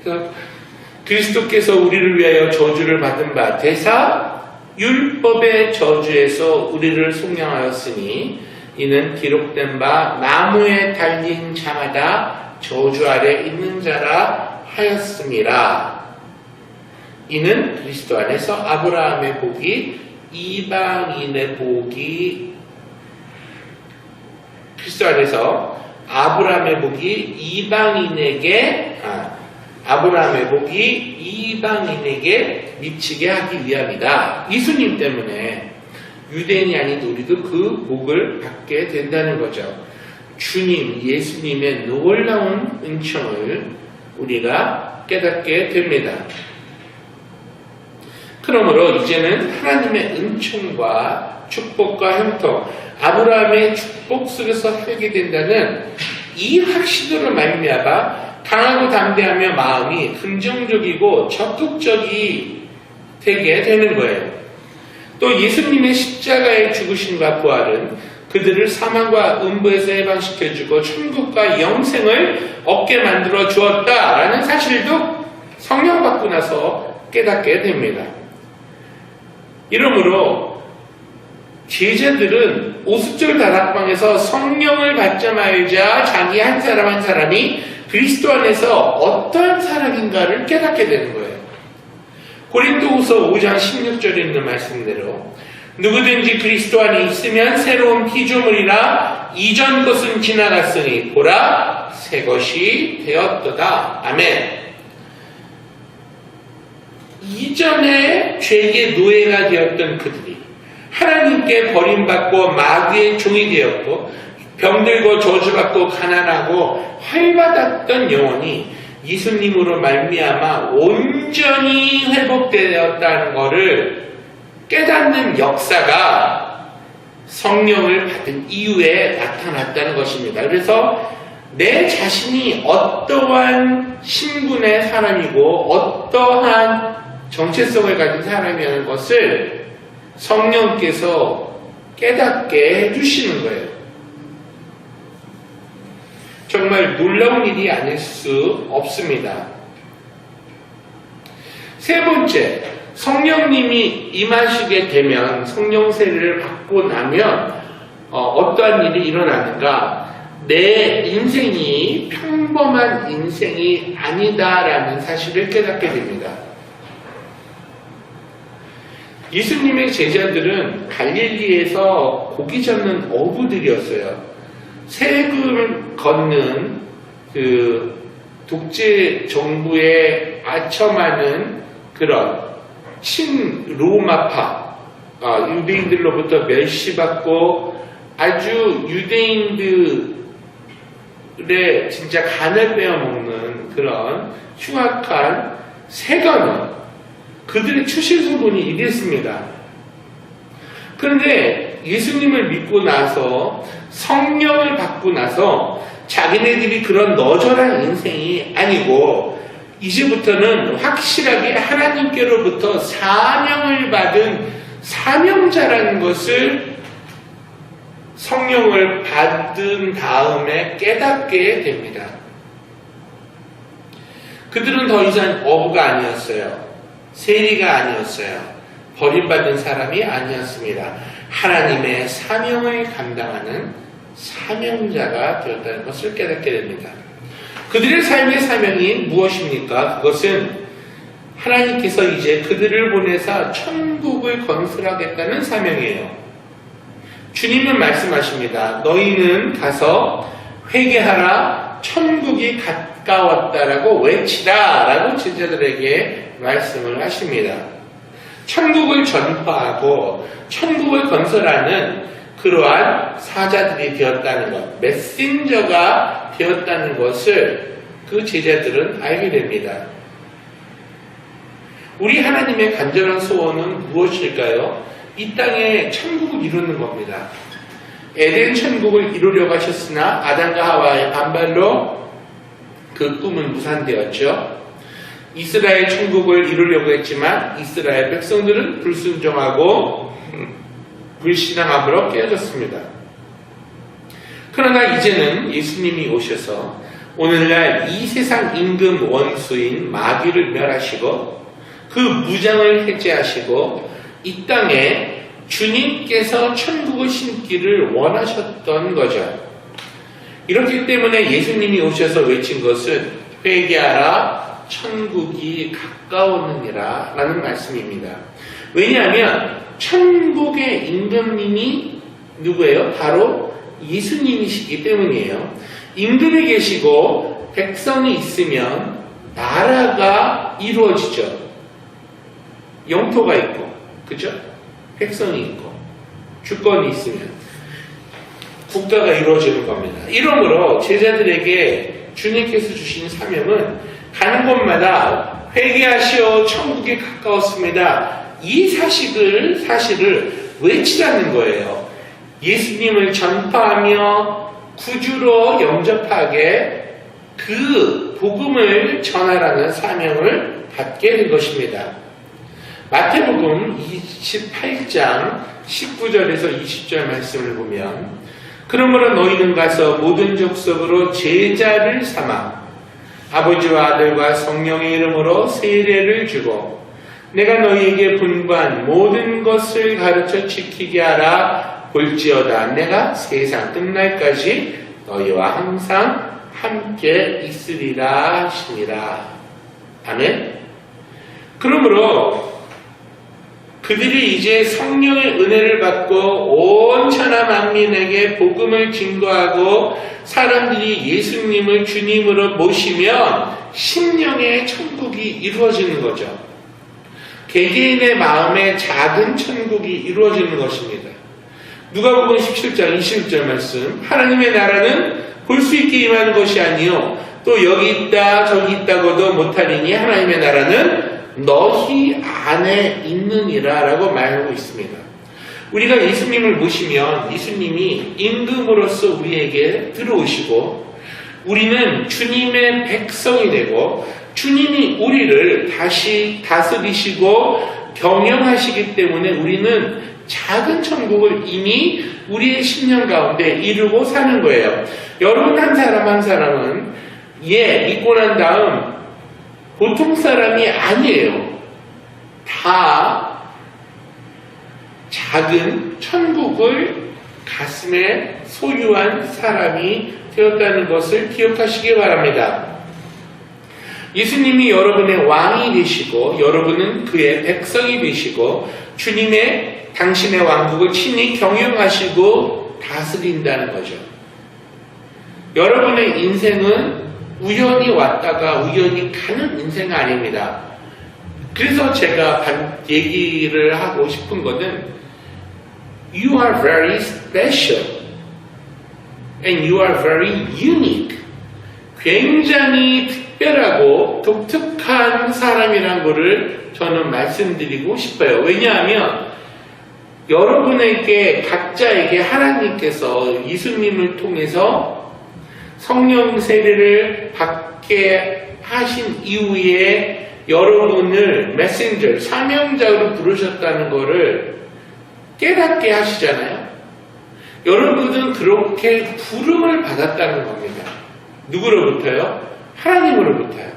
그래서 그리스도께서 우리를 위하여 저주를 받은 바 되사 율법의 저주에서 우리를 속량하였으니 이는 기록된 바 나무에 달린 자마다 저주 아래 있는 자라 하였음이라. 이는 그리스도 안에서 아브라함의 복이 이방인의 복이 그리스도 안에서 아브라함의 복이 이방인에게 미치게 하기 위함이다. 예수님 때문에 유대인이 아닌 우리도 그 복을 받게 된다는 거죠. 주님, 예수님의 놀라운 은총을 우리가 깨닫게 됩니다. 그러므로 이제는 하나님의 은총과 축복과 형통, 아브라함의 축복 속에서 살게 된다는 이 확신으로 말미암아 강하고 담대하며 마음이 긍정적이고 적극적이 되게 되는 거예요. 또 예수님의 십자가의 죽으심과 부활은 그들을 사망과 음부에서 해방시켜주고 천국과 영생을 얻게 만들어 주었다라는 사실도 성령 받고 나서 깨닫게 됩니다. 이러므로 제자들은 오순절 다락방에서 성령을 받자마자 자기 한 사람 한 사람이 그리스도 안에서 어떠한 사람인가를 깨닫게 되는 거예요. 고린도후서 5장 16절에 있는 말씀대로 누구든지 그리스도 안에 있으면 새로운 피조물이라 이전 것은 지나갔으니 보라 새 것이 되었도다. 아멘. 이전에 죄의 노예가 되었던 그들이 하나님께 버림받고 마귀의 종이 되었고 병들고 저주받고 가난하고 활받았던 영혼이 예수님으로 말미암아 온전히 회복되었다는 것을 깨닫는 역사가 성령을 받은 이후에 나타났다는 것입니다. 그래서 내 자신이 어떠한 신분의 사람이고 어떠한 정체성을 가진 사람이라는 것을 성령께서 깨닫게 해주시는 거예요. 정말 놀라운 일이 아닐 수 없습니다. 세 번째, 성령님이 임하시게 되면, 성령세를 받고 나면 어떠한 일이 일어나는가? 내 인생이 평범한 인생이 아니다라는 사실을 깨닫게 됩니다. 예수님의 제자들은 갈릴리에서 고기 잡는 어부들이었어요. 세금을 걷는 그 독재 정부에 아첨하는 그런 친로마파, 유대인들로부터 멸시받고 아주 유대인들의 진짜 간을 빼어먹는 그런 흉악한 세관원, 그들의 추실소문이 이랬습니다. 그런데 예수님을 믿고 나서 성령을 받고 나서 자기네들이 그런 너절한 인생이 아니고 이제부터는 확실하게 하나님께로부터 사명을 받은 사명자라는 것을 성령을 받은 다음에 깨닫게 됩니다. 그들은 더 이상 어부가 아니었어요. 세리가 아니었어요. 버림받은 사람이 아니었습니다. 하나님의 사명을 감당하는 사명자가 되었다는 것을 깨닫게 됩니다. 그들의 삶의 사명이 무엇입니까? 그것은 하나님께서 이제 그들을 보내서 천국을 건설하겠다는 사명이에요. 주님은 말씀하십니다. 너희는 가서 회개하라, 천국이 가까웠다라고 외치라 라고 제자들에게 말씀을 하십니다. 천국을 전파하고 천국을 건설하는 그러한 사자들이 되었다는 것, 메신저가 되었다는 것을 그 제자들은 알게 됩니다. 우리 하나님의 간절한 소원은 무엇일까요? 이 땅에 천국을 이루는 겁니다. 에덴 천국을 이루려고 하셨으나 아담과 하와의 반발로 그 꿈은 무산되었죠. 이스라엘 천국을 이루려고 했지만 이스라엘 백성들은 불순종하고 불신앙함으로 깨어졌습니다. 그러나 이제는 예수님이 오셔서 오늘날 이 세상 임금 원수인 마귀를 멸하시고 그 무장을 해제하시고 이 땅에 주님께서 천국을 심기를 원하셨던 거죠. 이렇기 때문에 예수님이 오셔서 외친 것은 회개하라 천국이 가까웠느니라 라는 말씀입니다. 왜냐하면 천국의 임금님이 누구예요? 바로 예수님이시기 때문이에요. 임금이 계시고 백성이 있으면 나라가 이루어지죠. 영토가 있고, 그죠? 백성이 있고, 주권이 있으면 국가가 이루어지는 겁니다. 이러므로 제자들에게 주님께서 주신 사명은 가는 곳마다 회개하시오 천국이 가까웠습니다. 이 사실을 외치라는 거예요. 예수님을 전파하며 구주로 영접하게 그 복음을 전하라는 사명을 받게 된 것입니다. 마태복음 28장 19절에서 20절 말씀을 보면 그러므로 너희는 가서 모든 족속으로 제자를 삼아 아버지와 아들과 성령의 이름으로 세례를 주고 내가 너희에게 분부한 모든 것을 가르쳐 지키게 하라. 볼지어다 내가 세상 끝날까지 너희와 항상 함께 있으리라 하시니라. 아멘. 그러므로 그들이 이제 성령의 은혜를 받고 온 천하 만민에게 복음을 증거하고 사람들이 예수님을 주님으로 모시면 심령의 천국이 이루어지는 거죠. 개개인의 마음에 작은 천국이 이루어지는 것입니다. 누가복음 17장 21절 말씀 하나님의 나라는 볼 수 있게 임하는 것이 아니요 또 여기 있다 저기 있다고도 못하리니 하나님의 나라는 너희 안에 있느니라 라고 말하고 있습니다. 우리가 예수님을 모시면 예수님이 임금으로서 우리에게 들어오시고 우리는 주님의 백성이 되고 주님이 우리를 다시 다스리시고 경영하시기 때문에 우리는 작은 천국을 이미 우리의 심령 가운데 이루고 사는 거예요. 여러분 한 사람 한 사람은 믿고 난 다음 보통 사람이 아니에요. 다 작은 천국을 가슴에 소유한 사람이 되었다는 것을 기억하시기 바랍니다. 예수님이 여러분의 왕이 되시고 여러분은 그의 백성이 되시고 주님의 당신의 왕국을 친히 경영하시고 다스린다는 거죠. 여러분의 인생은 우연히 왔다가 우연히 가는 인생 아닙니다. 그래서 제가 얘기를 하고 싶은 것은 You are very special and you are very unique. 굉장히 특별하고 독특한 사람이란 것을 저는 말씀드리고 싶어요. 왜냐하면 여러분에게 각자에게 하나님께서 예수님을 통해서 성령 세례를 받게 하신 이후에 여러분을 메신저, 사명자로 부르셨다는 것을 깨닫게 하시잖아요. 여러분은 그렇게 부름을 받았다는 겁니다. 누구로부터요? 하나님으로부터요.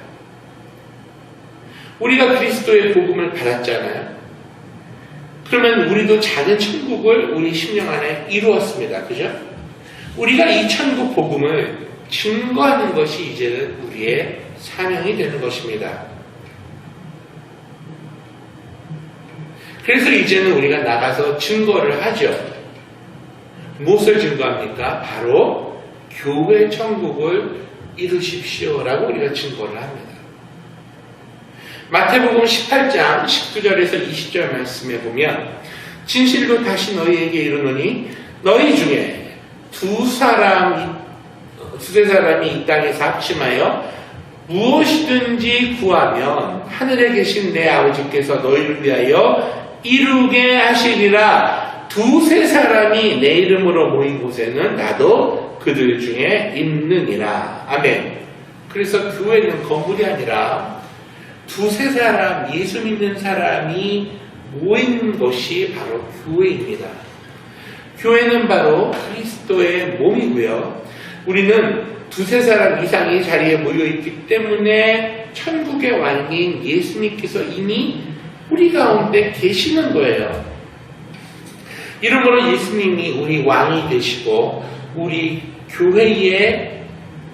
우리가 그리스도의 복음을 받았잖아요. 그러면 우리도 작은 천국을 우리 심령 안에 이루었습니다. 그죠? 우리가 이 천국 복음을 증거하는 것이 이제는 우리의 사명이 되는 것입니다. 그래서 이제는 우리가 나가서 증거를 하죠. 무엇을 증거합니까? 바로 교회 천국을 이루십시오라고 우리가 증거를 합니다. 마태복음 18장 19절에서 20절 말씀에 보면 진실로 다시 너희에게 이르노니 너희 중에 두세 사람이 이 땅에서 합심하여 무엇이든지 구하면 하늘에 계신 내 아버지께서 너희를 위하여 이루게 하시리라. 두세 사람이 내 이름으로 모인 곳에는 나도 그들 중에 있느니라. 아멘. 그래서 교회는 건물이 아니라 두세 사람, 예수 믿는 사람이 모인 것이 바로 교회입니다. 교회는 바로 그리스도의 몸이고요. 우리는 두세 사람 이상이 자리에 모여있기 때문에 천국의 왕인 예수님께서 이미 우리 가운데 계시는 거예요. 이러므로 예수님이 우리 왕이 되시고 우리 교회에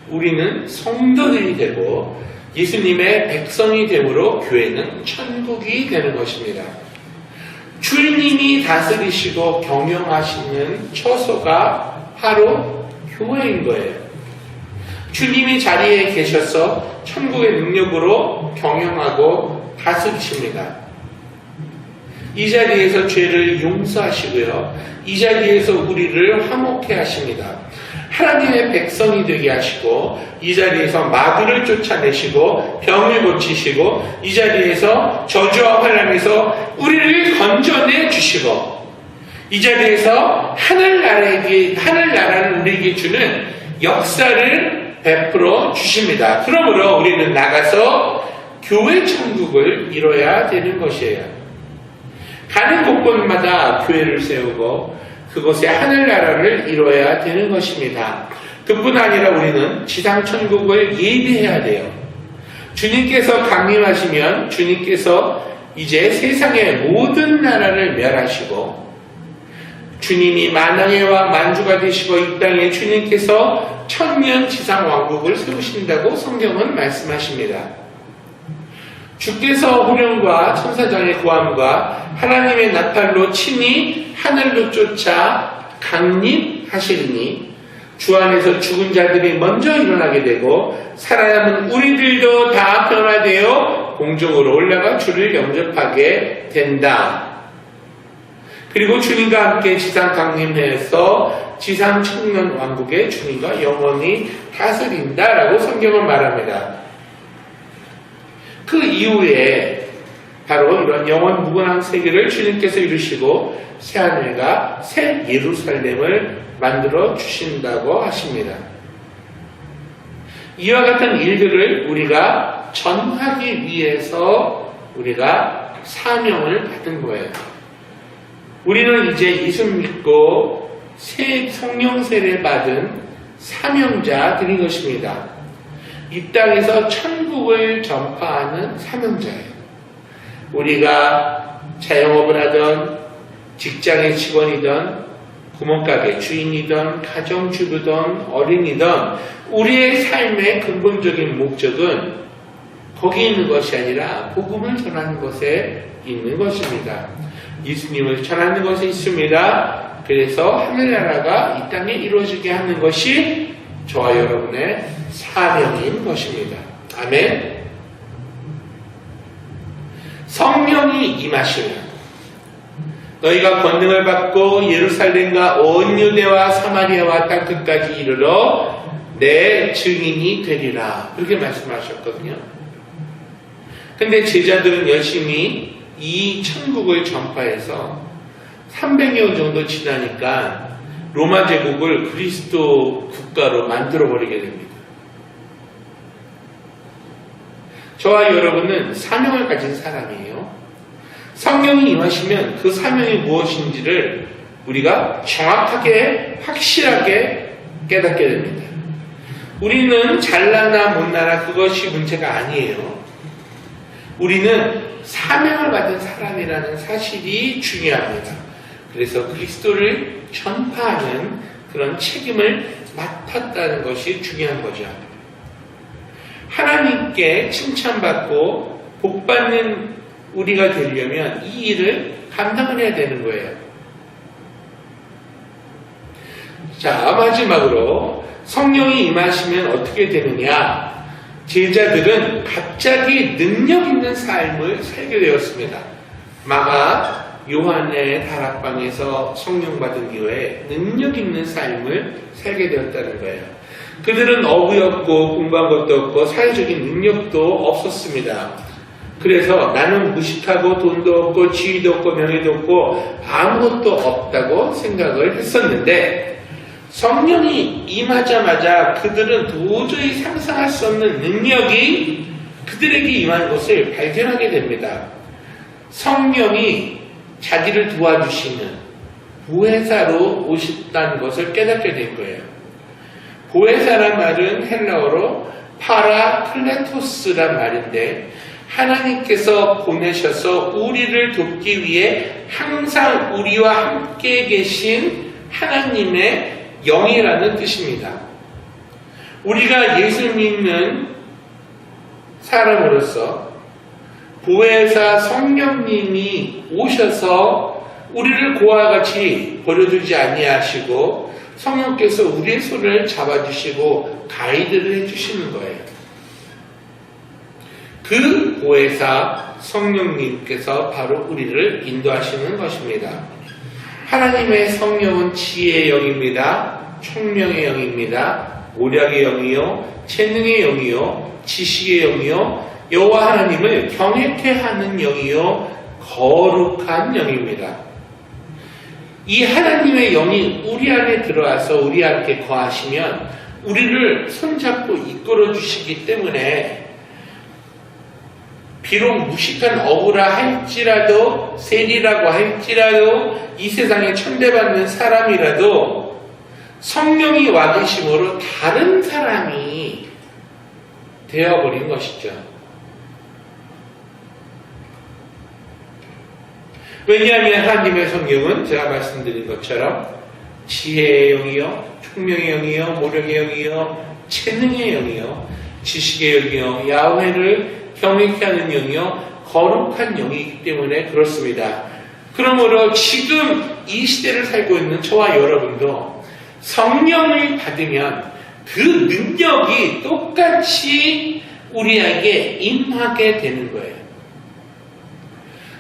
우리는 성도들이 되고 예수님의 백성이 되므로 교회는 천국이 되는 것입니다. 주님이 다스리시고 경영하시는 처소가 바로 교회인 거예요. 주님이 자리에 계셔서 천국의 능력으로 경영하고 다스리십니다. 이 자리에서 죄를 용서하시고요. 이 자리에서 우리를 화목해 하십니다. 하나님의 백성이 되게 하시고 이 자리에서 마귀를 쫓아내시고 병을 고치시고 이 자리에서 저주와 환난에서 우리를 건져내 주시고 이 자리에서 하늘나라를 우리에게 주는 역사를 베풀어 주십니다. 그러므로 우리는 나가서 교회 천국을 이뤄야 되는 것이에요. 가는 곳곳마다 교회를 세우고 그곳에 하늘나라를 이뤄야 되는 것입니다. 그뿐 아니라 우리는 지상천국을 예비해야 돼요. 주님께서 강림하시면 주님께서 이제 세상의 모든 나라를 멸하시고 주님이 만왕의 만주가 되시고 이 땅에 주님께서 천년 지상왕국을 세우신다고 성경은 말씀하십니다. 주께서 후령과 천사장의 구함과 하나님의 나팔로 친히 하늘로 쫓아 강림하시리니 주 안에서 죽은 자들이 먼저 일어나게 되고 살아남은 우리들도 다 변화되어 공중으로 올라가 주를 영접하게 된다. 그리고 주님과 함께 지상 강림해서 지상 천년 왕국에 주님과 영원히 다스린다라고 성경은 말합니다. 그 이후에 바로 이런 영원 무궁한 세계를 주님께서 이루시고 새하늘과 새 예루살렘을 만들어 주신다고 하십니다. 이와 같은 일들을 우리가 전하기 위해서 우리가 사명을 받은 거예요. 우리는 이제 예수 믿고 새 성령 세례 받은 사명자들인 것입니다. 이 땅에서 천국을 전파하는 사명자예요. 우리가 자영업을 하던 직장의 직원이던 구멍가게 주인이던 가정주부든 어린이든 우리의 삶의 근본적인 목적은 거기 있는 것이 아니라 복음을 전하는 것에 있는 것입니다. 예수님을 전하는 것에 있습니다. 그래서 하늘나라가 이 땅에 이루어지게 하는 것이 저와 여러분의 사명인 것입니다. 아멘. 성령이 임하시면 너희가 권능을 받고 예루살렘과 온 유대와 사마리아와 땅끝까지 이르러 내 증인이 되리라. 그렇게 말씀하셨거든요. 근데 제자들은 열심히 이 천국을 전파해서 300년 정도 지나니까 로마 제국을 그리스도 국가로 만들어버리게 됩니다. 저와 여러분은 사명을 가진 사람이에요. 성령이 임하시면 그 사명이 무엇인지를 우리가 정확하게 확실하게 깨닫게 됩니다. 우리는 잘나나 못나나 그것이 문제가 아니에요. 우리는 사명을 받은 사람이라는 사실이 중요합니다. 그래서 그리스도를 전파하는 그런 책임을 맡았다는 것이 중요한 거죠. 하나님께 칭찬받고 복받는 우리가 되려면 이 일을 감당을 해야 되는 거예요. 자, 마지막으로 성령이 임하시면 어떻게 되느냐? 제자들은 갑자기 능력 있는 삶을 살게 되었습니다. 마가 요한의 다락방에서 성령 받은 이후에 능력 있는 삶을 살게 되었다는 거예요. 그들은 어부였고 공부한 것도 없고 사회적인 능력도 없었습니다. 그래서 나는 무식하고 돈도 없고 지위도 없고 명예도 없고 아무것도 없다고 생각을 했었는데 성령이 임하자마자 그들은 도저히 상상할 수 없는 능력이 그들에게 임한 것을 발견하게 됩니다. 성령이 자기를 도와주시는 보혜사로 오셨다는 것을 깨닫게 된 거예요. 보혜사란 말은 헬라어로 파라클레토스란 말인데 하나님께서 보내셔서 우리를 돕기 위해 항상 우리와 함께 계신 하나님의 영이라는 뜻입니다. 우리가 예수 믿는 사람으로서 보혜사 성령님이 오셔서 우리를 고와 같이 버려두지 아니하시고 성령께서 우리의 손을 잡아주시고 가이드를 해주시는 거예요. 그 보혜사 성령님께서 바로 우리를 인도하시는 것입니다. 하나님의 성령은 지혜의 영입니다. 총명의 영입니다. 모략의 영이요, 재능의 영이요, 지식의 영이요, 여호와 하나님을 경외케 하는 영이요, 거룩한 영입니다. 이 하나님의 영이 우리 안에 들어와서 우리 함께 거하시면 우리를 손잡고 이끌어 주시기 때문에 비록 무식한 어부라 할지라도, 세리라고 할지라도, 이 세상에 천대받는 사람이라도 성령이 와 계심으로 다른 사람이 되어버린 것이죠. 왜냐하면 하나님의 성령은 제가 말씀드린 것처럼 지혜의 영이요, 총명의 영이요, 모력의 영이요, 재능의 영이요, 지식의 영이요, 야훼를 경외케 하는 영이요, 거룩한 영이기 때문에 그렇습니다. 그러므로 지금 이 시대를 살고 있는 저와 여러분도 성령을 받으면 그 능력이 똑같이 우리에게 임하게 되는 거예요.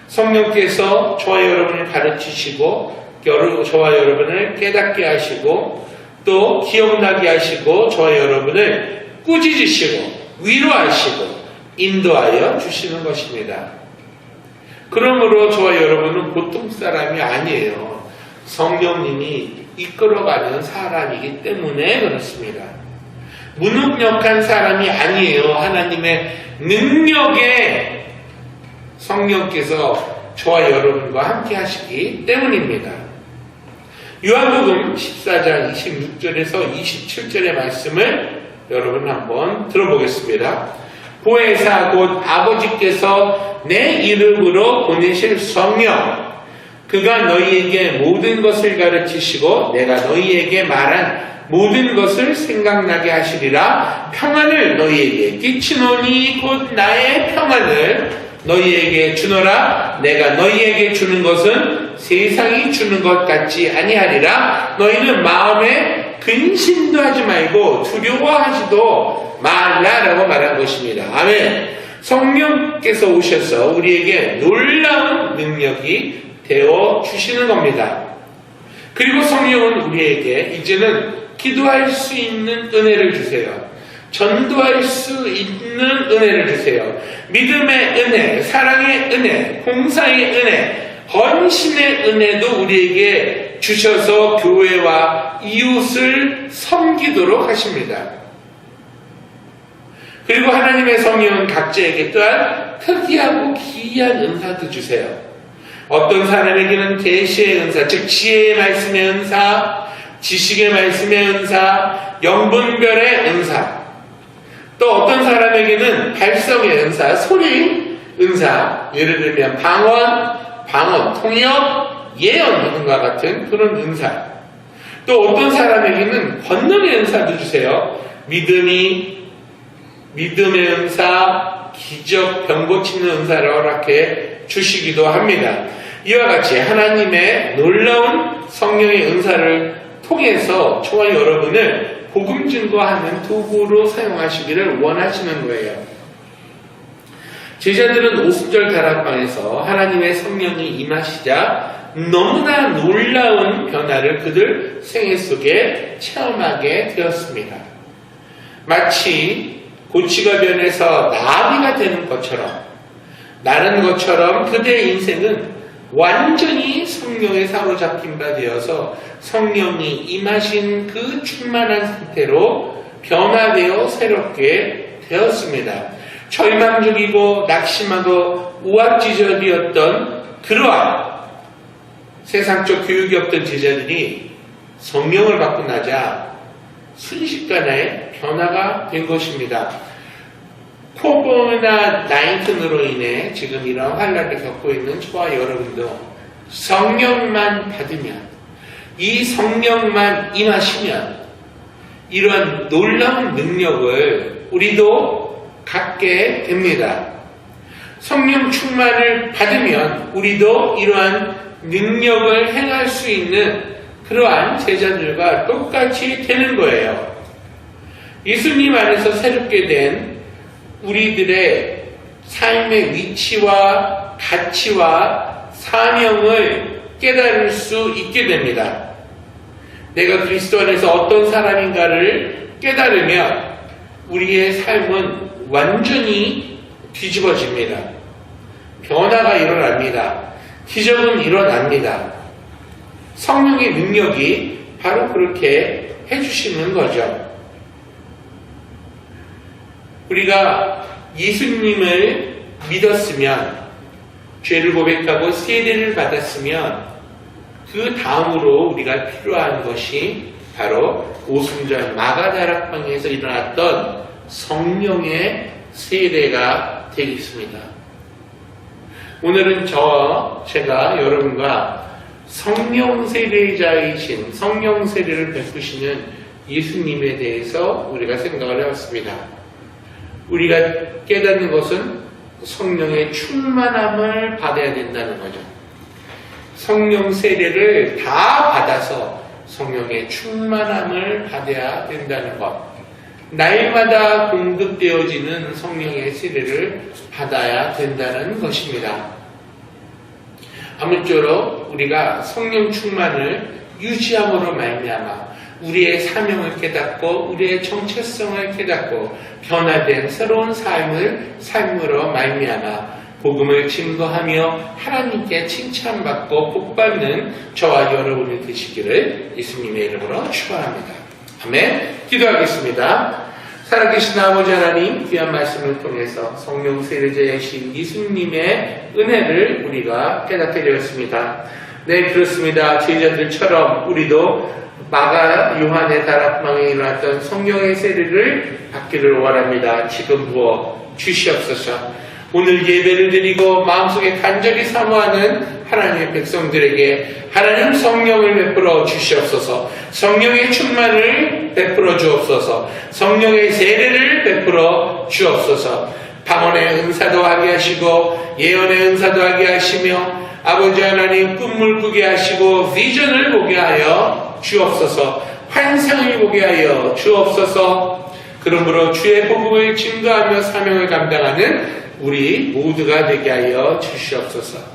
성령께서 저와 여러분을 가르치시고 저와 여러분을 깨닫게 하시고 또 기억나게 하시고 저와 여러분을 꾸짖으시고 위로하시고 인도하여 주시는 것입니다. 그러므로 저와 여러분은 보통 사람이 아니에요. 성령님이 이끌어가는 사람이기 때문에 그렇습니다. 무능력한 사람이 아니에요. 하나님의 능력에 성령께서 저와 여러분과 함께 하시기 때문입니다. 요한복음 14장 26절에서 27절의 말씀을 여러분 한번 들어보겠습니다. 보혜사 곧 아버지께서 내 이름으로 보내실 성령, 그가 너희에게 모든 것을 가르치시고 내가 너희에게 말한 모든 것을 생각나게 하시리라. 평안을 너희에게 끼치노니 곧 나의 평안을 너희에게 주노라. 내가 너희에게 주는 것은 세상이 주는 것 같지 아니하리라. 너희는 마음에 근심도 하지 말고 두려워하지도 말라라고 말한 것입니다. 아멘. 성령께서 오셔서 우리에게 놀라운 능력이 되어 주시는 겁니다. 그리고 성령은 우리에게 이제는 기도할 수 있는 은혜를 주세요. 전도할 수 있는 은혜를 주세요. 믿음의 은혜, 사랑의 은혜, 봉사의 은혜, 헌신의 은혜도 우리에게 주셔서 교회와 이웃을 섬기도록 하십니다. 그리고 하나님의 성령은 각자에게 또한 특이하고 기이한 은사도 주세요. 어떤 사람에게는 계시의 은사, 즉 지혜의 말씀의 은사, 지식의 말씀의 은사, 영분별의 은사, 또 어떤 사람에게는 발성의 은사, 소리 은사, 예를 들면 방언, 통역, 예언 등과 같은 그런 은사. 또 어떤 사람에게는 권능의 은사도 주세요. 믿음의 은사, 기적, 병 고치는 은사를 허락해 주시기도 합니다. 이와 같이 하나님의 놀라운 성령의 은사를 통해서 저와 여러분을 복음 증거하는 도구로 사용하시기를 원하시는 거예요. 제자들은 오순절 다락방에서 하나님의 성령이 임하시자 너무나 놀라운 변화를 그들 생애 속에 체험하게 되었습니다. 마치 고치가 변해서 나비가 되는 것처럼, 나는 것처럼 그들의 인생은 완전히 성령에 사로잡힌 바 되어서 성령이 임하신 그 충만한 상태로 변화되어 새롭게 되었습니다. 절망적이고 낙심하고 우악지절이었던 그러한 세상적 교육이 없던 제자들이 성령을 받고 나자 순식간에 변화가 된 것입니다. 코로나19로 인해 지금 이런 환란을 겪고 있는 저와 여러분도 성령만 받으면, 이 성령만 임하시면 이런 놀라운 능력을 우리도 갖게 됩니다. 성령 충만을 받으면 우리도 이러한 능력을 행할 수 있는 그러한 제자들과 똑같이 되는 거예요. 예수님 안에서 새롭게 된 우리들의 삶의 위치와 가치와 사명을 깨달을 수 있게 됩니다. 내가 그리스도 안에서 어떤 사람인가를 깨달으면 우리의 삶은 완전히 뒤집어집니다. 변화가 일어납니다. 기적은 일어납니다. 성령의 능력이 바로 그렇게 해주시는 거죠. 우리가 예수님을 믿었으면, 죄를 고백하고 세례를 받았으면 그 다음으로 우리가 필요한 것이 바로 오순절 마가다락방에서 일어났던 성령의 세례가 되겠습니다. 오늘은 제가 여러분과 성령 세례자이신, 성령 세례를 베푸시는 예수님에 대해서 우리가 생각을 해봤습니다. 우리가 깨닫는 것은 성령의 충만함을 받아야 된다는 거죠. 성령 세례를 다 받아서 성령의 충만함을 받아야 된다는 것. 날마다 공급되어지는 성령의 세례를 받아야 된다는 것입니다. 아무쪼록 우리가 성령 충만을 유지함으로 말미암아 우리의 사명을 깨닫고 우리의 정체성을 깨닫고 변화된 새로운 삶으로 말미암아 복음을 증거하며 하나님께 칭찬받고 복받는 저와 여러분이 되시기를 예수님의 이름으로 축원합니다. 아멘. 기도하겠습니다. 살아계신 아버지 하나님, 귀한 말씀을 통해서 성령 세례자이신 예수님의 은혜를 우리가 깨닫게 되었습니다. 네, 그렇습니다. 제자들처럼 우리도 마가 요한의 다락방에 일어났던 성령의 세례를 받기를 원합니다. 지금 부어 주시옵소서. 오늘 예배를 드리고 마음속에 간절히 사모하는 하나님의 백성들에게 하나님 성령을 베풀어 주시옵소서. 성령의 충만을 베풀어 주옵소서. 성령의 세례를 베풀어 주옵소서. 방언의 은사도 하게 하시고 예언의 은사도 하게 하시며 아버지 하나님 꿈을 꾸게 하시고 비전을 보게 하여 주옵소서. 환상을 보게 하여 주옵소서. 그러므로 주의 복음을 증거하며 사명을 감당하는 우리 모두가 되게 하여 주시옵소서.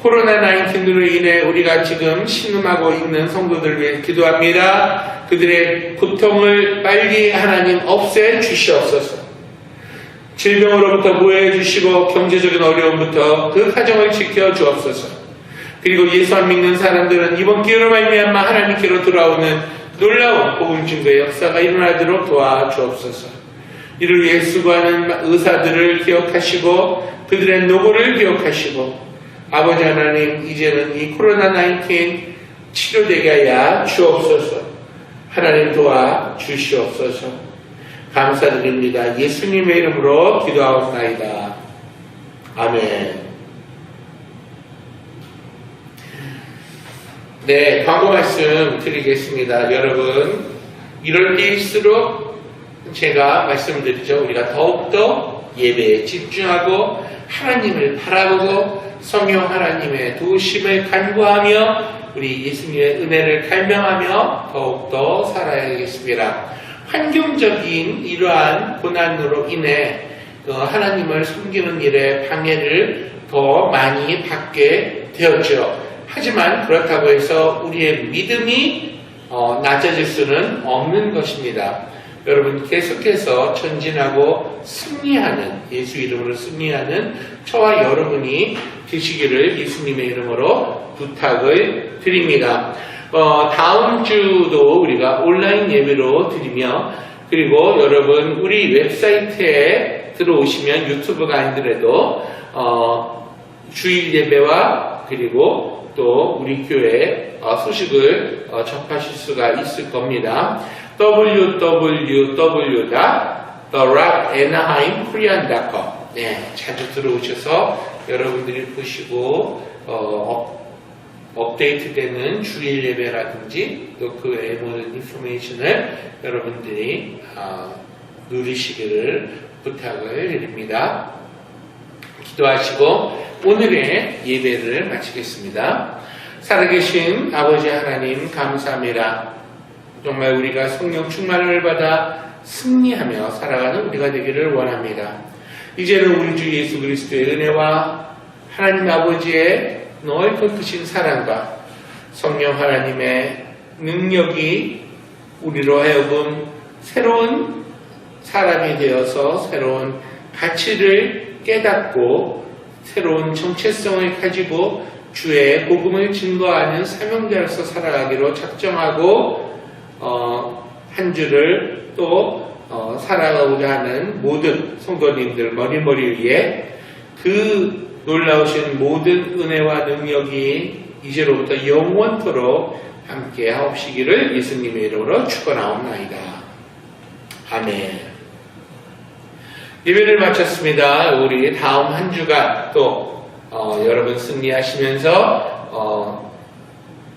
코로나19로 인해 우리가 지금 신음하고 있는 성도들을 위해 기도합니다. 그들의 고통을 빨리 하나님 없애 주시옵소서. 질병으로부터 보호해 주시고 경제적인 어려움부터 그 가정을 지켜 주옵소서. 그리고 예수 안 믿는 사람들은 이번 기회로 말미암아 하나님께로 돌아오는 놀라운 복음 증거의 역사가 일어나도록 도와주옵소서. 이를 위해 수고하는 의사들을 기억하시고 그들의 노고를 기억하시고 아버지 하나님, 이제는 이 코로나19 치료되게 하여 주옵소서. 하나님 도와주시옵소서. 감사드립니다. 예수님의 이름으로 기도하옵나이다. 아멘. 네, 광고 말씀 드리겠습니다. 여러분, 이럴 때일수록 제가 말씀드리죠. 우리가 더욱더 예배에 집중하고 하나님을 바라보고 성령 하나님의 도우심을 간구하며 우리 예수님의 은혜를 갈망하며 더욱더 살아야겠습니다. 환경적인 이러한 고난으로 인해 하나님을 섬기는 일에 방해를 더 많이 받게 되었죠. 하지만 그렇다고 해서 우리의 믿음이 낮아질 수는 없는 것입니다. 여러분 계속해서 전진하고 승리하는, 예수 이름으로 승리하는 저와 여러분이 되시기를 예수님의 이름으로 부탁을 드립니다. 다음 주도 우리가 온라인 예배로 드리며, 그리고 여러분 우리 웹사이트에 들어오시면 유튜브가 아니더라도 주일 예배와 그리고 또 우리 교회 소식을 접하실 수가 있을 겁니다. www.therockanaheimkorean.com 네, 자주 들어오셔서 여러분들이 보시고 업데이트되는 주일 예배라든지 또 그 외의 모든 인포메이션을 여러분들이 누리시기를 부탁을 드립니다. 기도하시고 오늘의 예배를 마치겠습니다. 살아계신 아버지 하나님 감사합니다. 정말 우리가 성령 충만을 받아 승리하며 살아가는 우리가 되기를 원합니다. 이제는 우리 주 예수 그리스도의 은혜와 하나님 아버지의 넓은 크신 사랑과 성령 하나님의 능력이 우리로 하여금 새로운 사람이 되어서 새로운 가치를 깨닫고 새로운 정체성을 가지고 주의 복음을 증거하는 사명자로서 살아가기로 작정하고 한 주를 또 살아가고자 하는 모든 성도님들 머리머리 위에 그 놀라우신 모든 은혜와 능력이 이제로부터 영원토록 함께 하옵시기를 예수님의 이름으로 축원하옵나이다. 아멘. 예배를 마쳤습니다. 우리 다음 한 주간 또 여러분 승리하시면서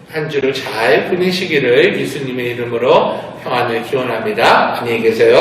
한 주를 잘 보내시기를 예수님의 이름으로 평안을 기원합니다. 안녕히 계세요.